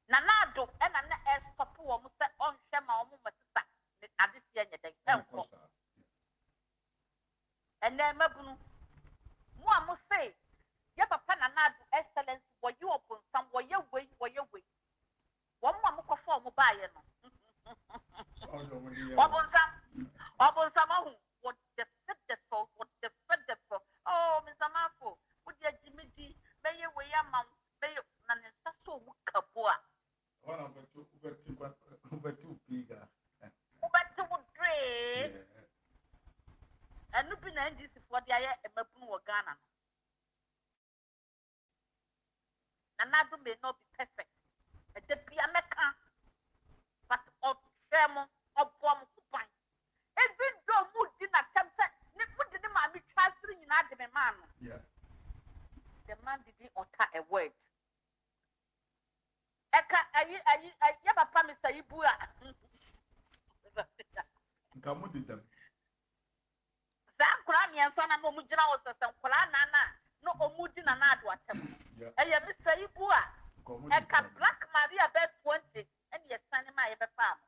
Nanado and an air stop almost on Shema or Mumasa at this year. And then Mabunu. Moi must say, Yapa Pananado excellence, were you upon some way your way. One more for mobile. Obon what the fit the fault, what the fed the fault. Oh, Mr. Marco, would you Jimmy D, may you weigh a mount, may you none so Kabua. One of the two bigger. But to pray. And looking at this for the air and Mabu or Ghana. Another may not be perfect. The Piameca, but of Tremor or Bomb Coupine. Even though Mood did not attempt it, put the man be transferring in the man. Yeah. The man didn't utter a word. I never promised a Ibua. Come with them. Zakrami and Sana no Mujina was some Kolana, no Omudin and Adwatem. And you Mr. Ibua, Eka Black Maria bed 20, and your son in my ever farm.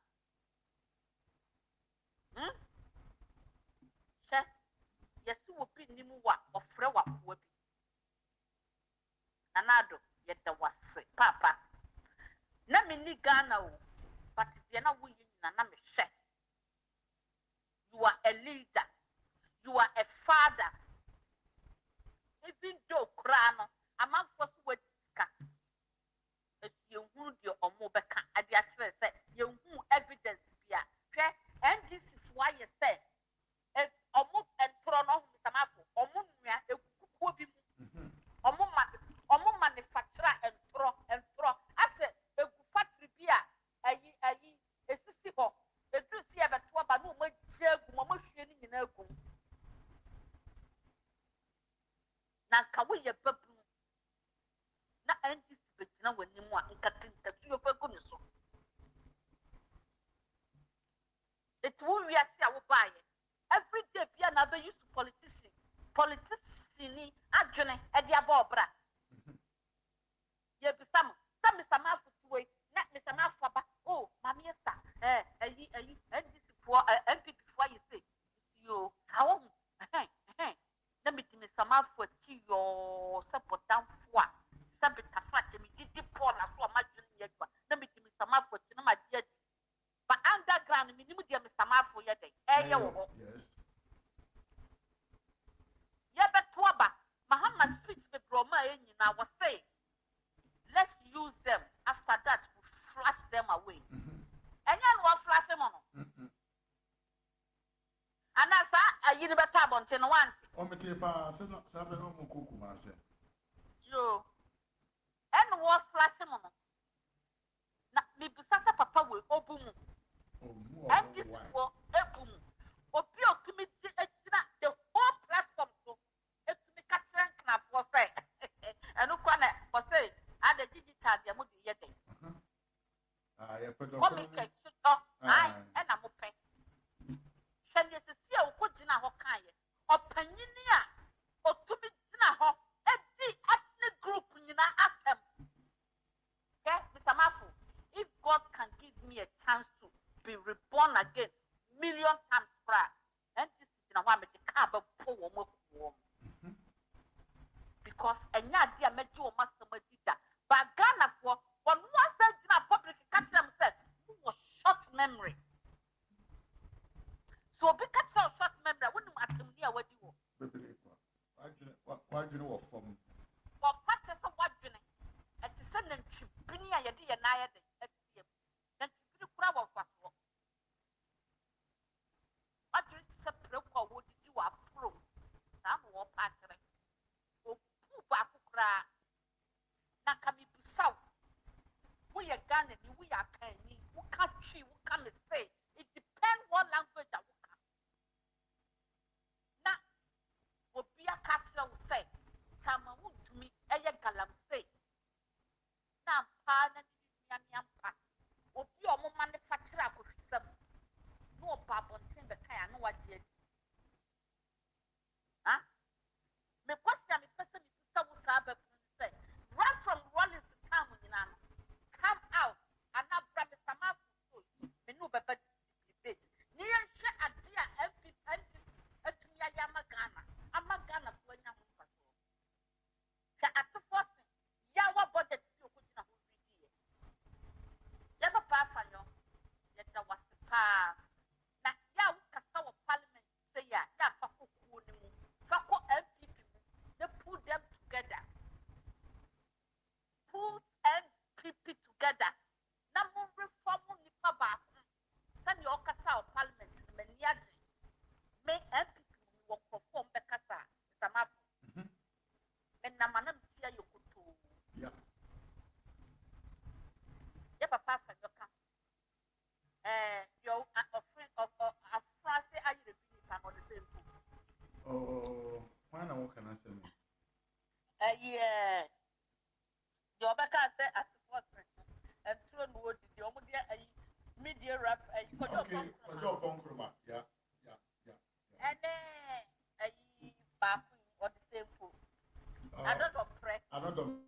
Yes, you will be Nimua or Frewa will be. Anado, yet there was Papa. Namini Ghana, but you're not winning and I'm a chef. You are a leader. You are a father. Even though Krano, a man was with if you wound your Omobeka at the address, you who evidence here. And this is why you say, if Omub and Trono, Mr. Mafu, Omumia, a Kubi, Omu manufacturer and throw. I said, a factory beer, a sissy hawk, a two see about 12, but no more jail, Mamma shooting in a room. Now, can we have a blue? Not anticipate now when you want in cutting the two of a goodness. It will be a say I will buy it. Every day, be another use to politician. Politician, Adjunct, Eddie Bobra. Ye be some Mr. Mafu to wait, not Mr. Mafu. Oh, Mamma, and this for MP before you say, you, how? Let me give me some of what your support down for. Sabbath, me did the poor as well. Let me give me some of what you know, my dear. But underground, minimum, dear Mr. Mafu, yet, yes. Yabba Twaba, Muhammad speaks with Roma in I was saying, let's use them. After that, we flash them away. And then we'll flash them on. And that's a universe tab on 10 once. Yo, and we'll flash them on. Now, maybe Papa will open. And this will open. Or pure to me, the whole platform. So it's me catching knap for say. And look on it for say, at the digital, the movie yet. And I'm open. Shall you see a good dinner or kind? Or Peninia or to be dinner hop at the ethnic group in ask them. Okay, Mr. Mafu, if God can give me a chance to be reborn again, warm. Because enya dia meji o masama dida. But Ghana for one said in a public catch them said who was short memory. So be catch short memory when you atem dia wadi wo. Why do you know from? For patches of what you know. At the sudden trip, bringing a yadi and I at the then you crab of what. What do you say? What did you approve? Some war pattern. Oh, poop, Akukra. Nakami Bissau. We are Ghanaian, we are Kenny, who can't tree, who come and say. It depends what language I will come. Now, what be a capture will say. Tama would to me, a galam say. Now, pardon me, Yampa. What be your manufacturer could some. No, Papa, the kind I know what you. Huh? Me question me person is so sabe say. Run from Rollins to town in an come out and not promise some up to me no be debate. Near share idea MP at me Ghana. I'm a Ghana for any one. At the first yawa budget you could not read. Never pass on you. Yet there was the pass. Now, yeah, we can our parliament say, yeah, Fako MPP, they put them together. Put MPP together. Now, reform Nipa back. Send your Kasa parliament, Meniaji. Make MPP work perform the Kasa, Samafu. And Namanam Tia Yokutu. Yeah. Yeah, Papa, your camp. Your offering of a France, are you the on the same thing? Oh, why now? What can I say? Yeah. Your Becca said at the first and thrown wood, the Omodia, a media rap, a okay, your concrete, yeah. And then a back or the same food. I don't know, pray. I don't know.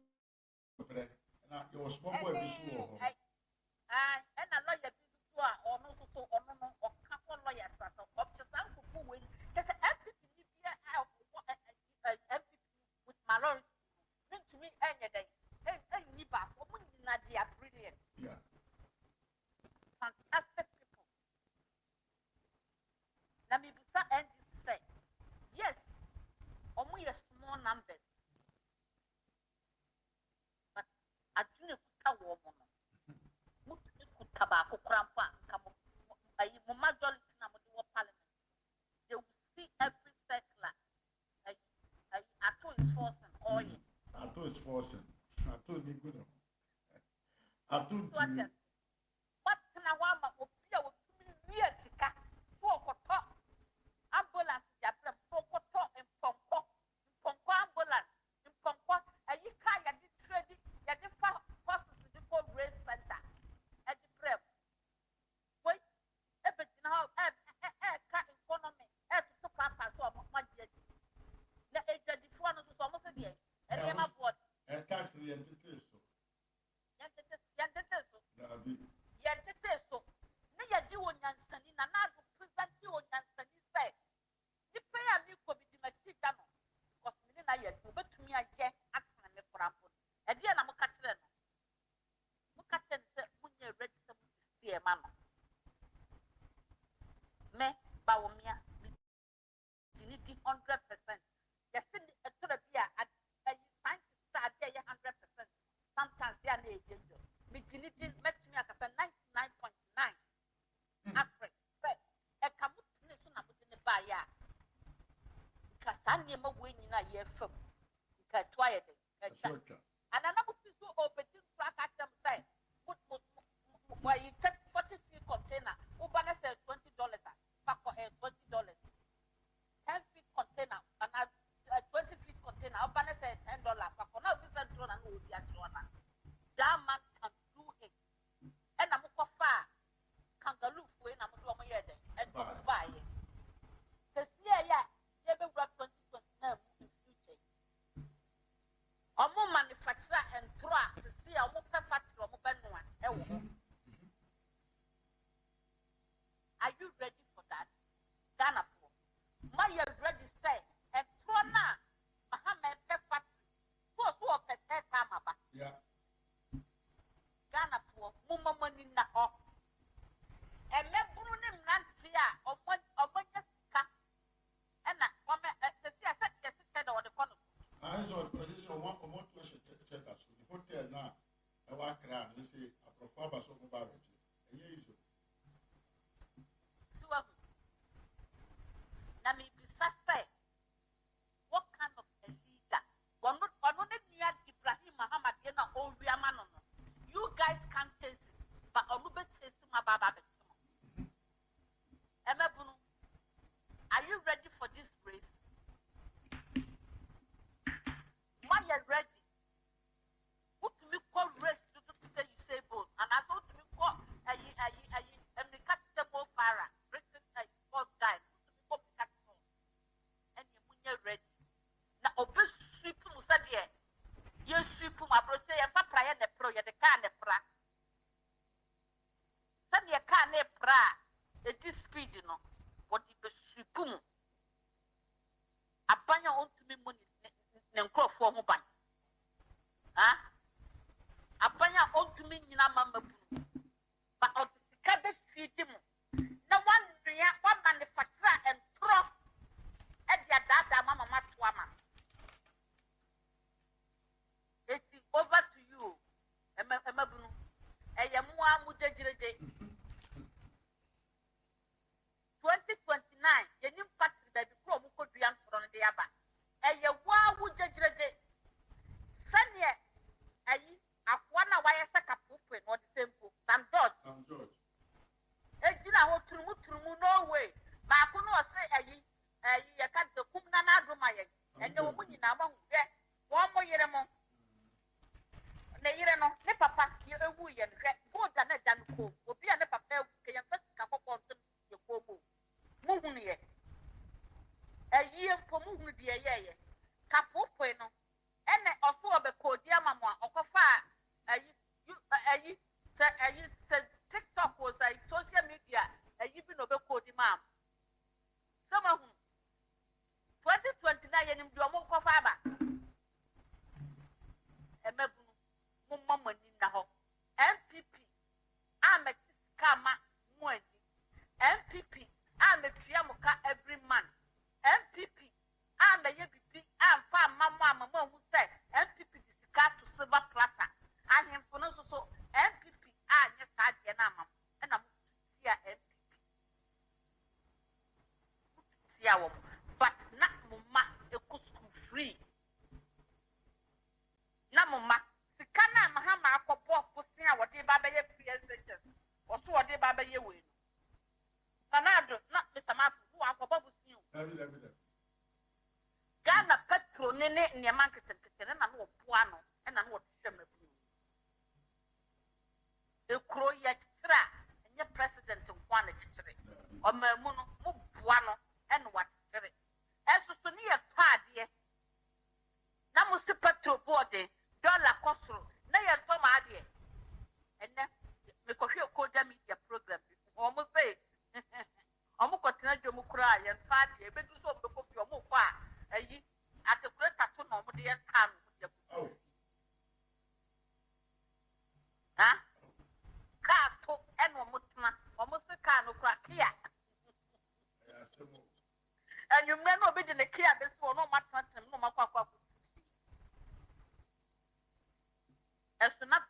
Now, your small boy be sure. And a lawyer or no, or no, or couple lawyers, or just uncle who win. There's an empty with minority. Mean to me any day. And Niba, women they are brilliant. Yeah. Fantastic people. Let me say, yes, only a small numbers. But I do not put a woman. Tobacco crampa come a majority number of parliament. They will see every secular. Attony is forcing oil. Attony is forcing. Attony good. Attony. What's in a woman will be able to be near Tika? Four top ambulance, four top and Pompo ambulance, in Pompo, a Yika, did trading, ya did forces to the full race center. At the prep. Wait, everything now, cut economy, to papa, so much. The age of the one is almost a year. And I'm aboard. And tax the entity. So, near you on Yansani, and I will present you on Yansani side. You pay a new COVID in my seat, because I yet, but to me, I get accent for example. And then I'm a catcher. Mukatan said, when you're ready to see a man. Me, Bawumia, you need 100%. Yes, a therapy at a scientist are there 100%. Sometimes they are agents. Meeting met me at 99.9. Africa, a camut nation of the Baya. Because I never win in a year from Catwired. And another people open to track at them say, where you take 40 feet container, Ubana says $20, back for $20. 10 feet container, and 20 feet container, Ubana says $10, back for now, this is drone and will be a drone. That man can do it. And I'm far. Kangaroo for I'm doing my head and buy it. Because yeah, you ever work 2029 in future. I'm more manufacturer and throw to see a more factory or more. come on to check us. The hotel now, I walk around and say, I prefer a song about it. What kind of a leader? You guys can't taste it, but Olube taste my baba. Are you ready for this race? Why you ready? What do we call race to say you say both? And I thought we call a catable para, races a sports guy, what do we call catable? And you're ready. Now, obey sweep Musadia. You sweep my brother, and Papa and the pro, you're the can of pra. Send your can of pra. It is speed, you know. What if the sweep? Abanya on to me money, and crop for mobile. Huh? Abanya on to me in a mamma. But of the cabbage feed him. No one manufacturer and pro at your dada mamma matwama. It's over to you. Emabunu. Ayamua Mudajide. 2029, the new factory that the Chrome could be from the Abba. A wow would judge the Sanya. Aquana wire sack up or the same book. Sam George. Ejina ho tumu no way. Makuno say a cat the Kumana Rumaya. And the woman in among one more year among. The year no, ne papa, you a woo and go than a danco, will be a papa, can first come upon your bobo. Moving here. A year for moving the air. Capo bueno. And also of a cordia mamma or cofa. TikTok was a social media. Even of a cordi mam. Some of 2029 and do a more cofa. A mumma in the home. MPP. I'm a scammer. MPP. I'm a Triamoka every month. MPP. I'm a UPP. I'm far mamma who said MPP is car to silver platter. I am for no so MPP. I'm just had the name. And I'm here MPP. But not mumma, a school free. Namuma. Sikana Mahama Kopo posting what they baba ye free expenses. Or so what they baba ye win. Sanado, not Mr. Mafu, who are for you. Ghana petrol nene in your market and kitchen and no puano and I know what shame. The crow yet tra and your president of one tree. Or Mermuno, Mubuano, and what tree. As to near party. Namusi petrol body. Dollar Costro, Naya Tomadi, and then the Coda media program. Almost say, Omukotina Jomukra and Party, a bit of the book your Mukwa, at the great tattoo of the time. Huh? Car took and Mutna, almost a car no crack here. And you may not be in the care before no matter, no matter. As not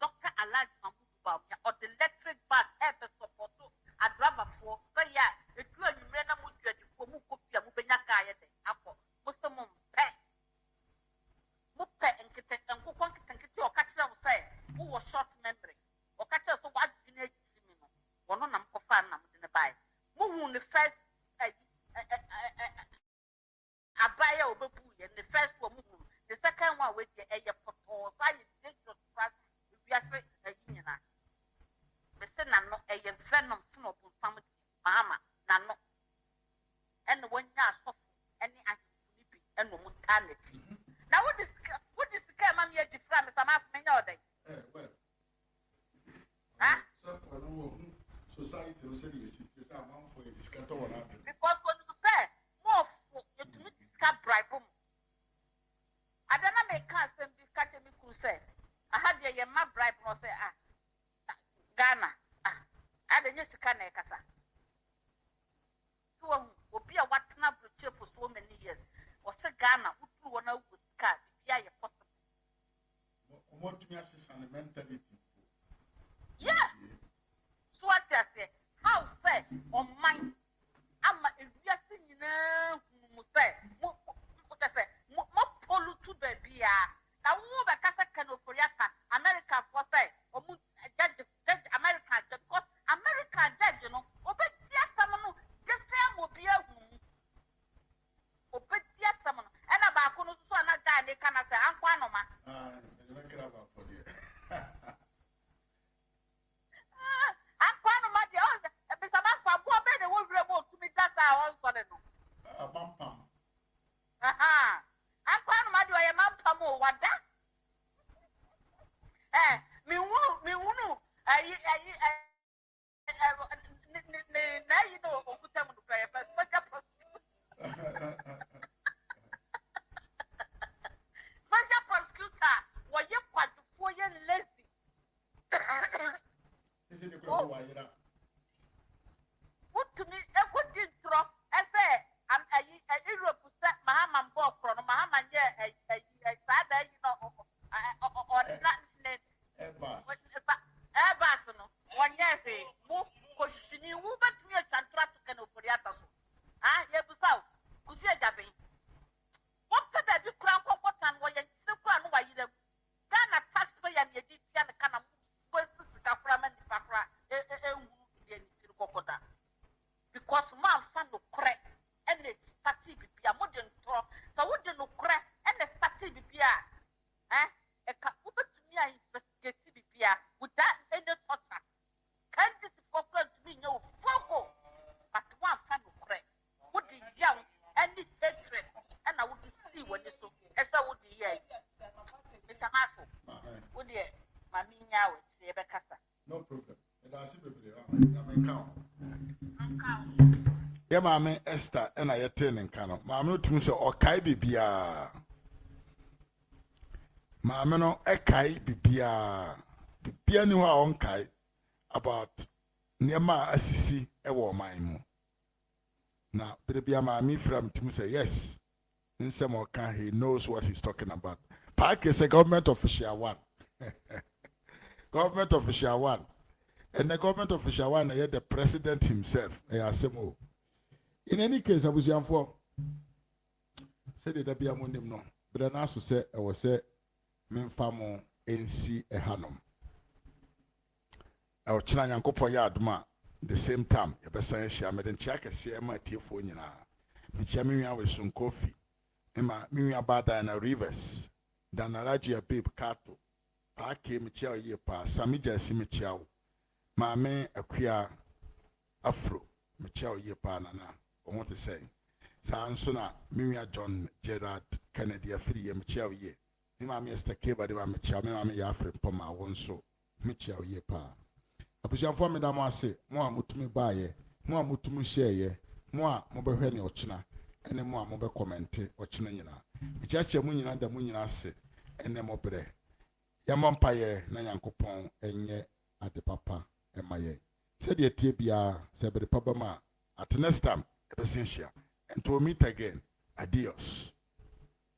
Dr. Alaj Mamuba or the electric bus ever support a driver for yeah, it will be Renamuja for Mukupia Mubenaka Apple, Muslim pet. Mupe and Kitek and Kukon and Kitty or Catcher say, who was short memory or Catcher so what teenage Simino, or no number fan in the buy. Moon the first a buyer of Babu and the first one, the second one with the airport or science. We are straight a union. The son of a friend of some of family, Mama, Nano. And when you are soft, any activity and mortality. Now, what is the come on here to from some half many other? Society will say this is a man for a discounter. Because when you say more for you to meet this cab bribe, I don't know, make cast and be catching me who say. I had your map bribe or say, Ghana, I didn't just can a casa. So, will be a what not for so many years, or say Ghana, who do one Aha. Akwa ma do ye mampam o wada. Me wunu ayi na you know okuta mu prayer first special prosecutor wo ye kwadufo ye lazy. What to me a good intro I say I'm a Europe set Mahama Bokro no Mahama ye sada you know or that no one year say move koshini wu betumi atwantra to kan oforiata so ye busau kusi ajabe what ka bi kura kokotan wo ye sekura no wayire Ghana taxpayer ye di tia ne kana mo sika kura man di fakra wu ye ni sir kokoda because man fan no kore and it stati bibia modern to so wo de no kore and the stati bibia e ka wo betumi a investigate bibia without any torture can this corporate to be no foco but one fan no kore wo de young any hatred and I would see when you so esa wo de here Mr. Maso wo de mami nya we se be kasa no problem and I see bebre ya maame Esther na ye ten nka no maame otum se okai bibia maame no ekai bibia ni ho a onkai about niema asisi ewo man mu na bibia maame from tim say yes nsem oka he knows what he's talking about park is a government official one government official one and the government official one the president himself asemo. In any case, I was young for said that be among them no, but then also said I was say men famo NC a hanum. I was trying to go for yardma the same time. A person she made in check a share my tea for you now. Michamian with some coffee. Emma, Miriam Bada and a rivers. Dan a Raji a babe cattle. Pa came chow ye pa, Samija Simichow. Mamma a queer afro, Michow ye pa nana. I want to say, Sansona, Miriam John Gerard Kennedy, a free Michel ye. Mima Mr. Keba, the Michel, Mamma Yafrin Poma, one so, Michel ye pa. A push for me, Damase, more mutumi baye, more mutumi share ye, more mobile henny or china, and more mobile comment or chinina. Michacha Munina, the Munina say, and the mobile. Yamampaye, Nayankopon, and ye at the papa, and my ye. Said ye tibia, said the papa ma, at next time. Essential. And to meet again. Adios.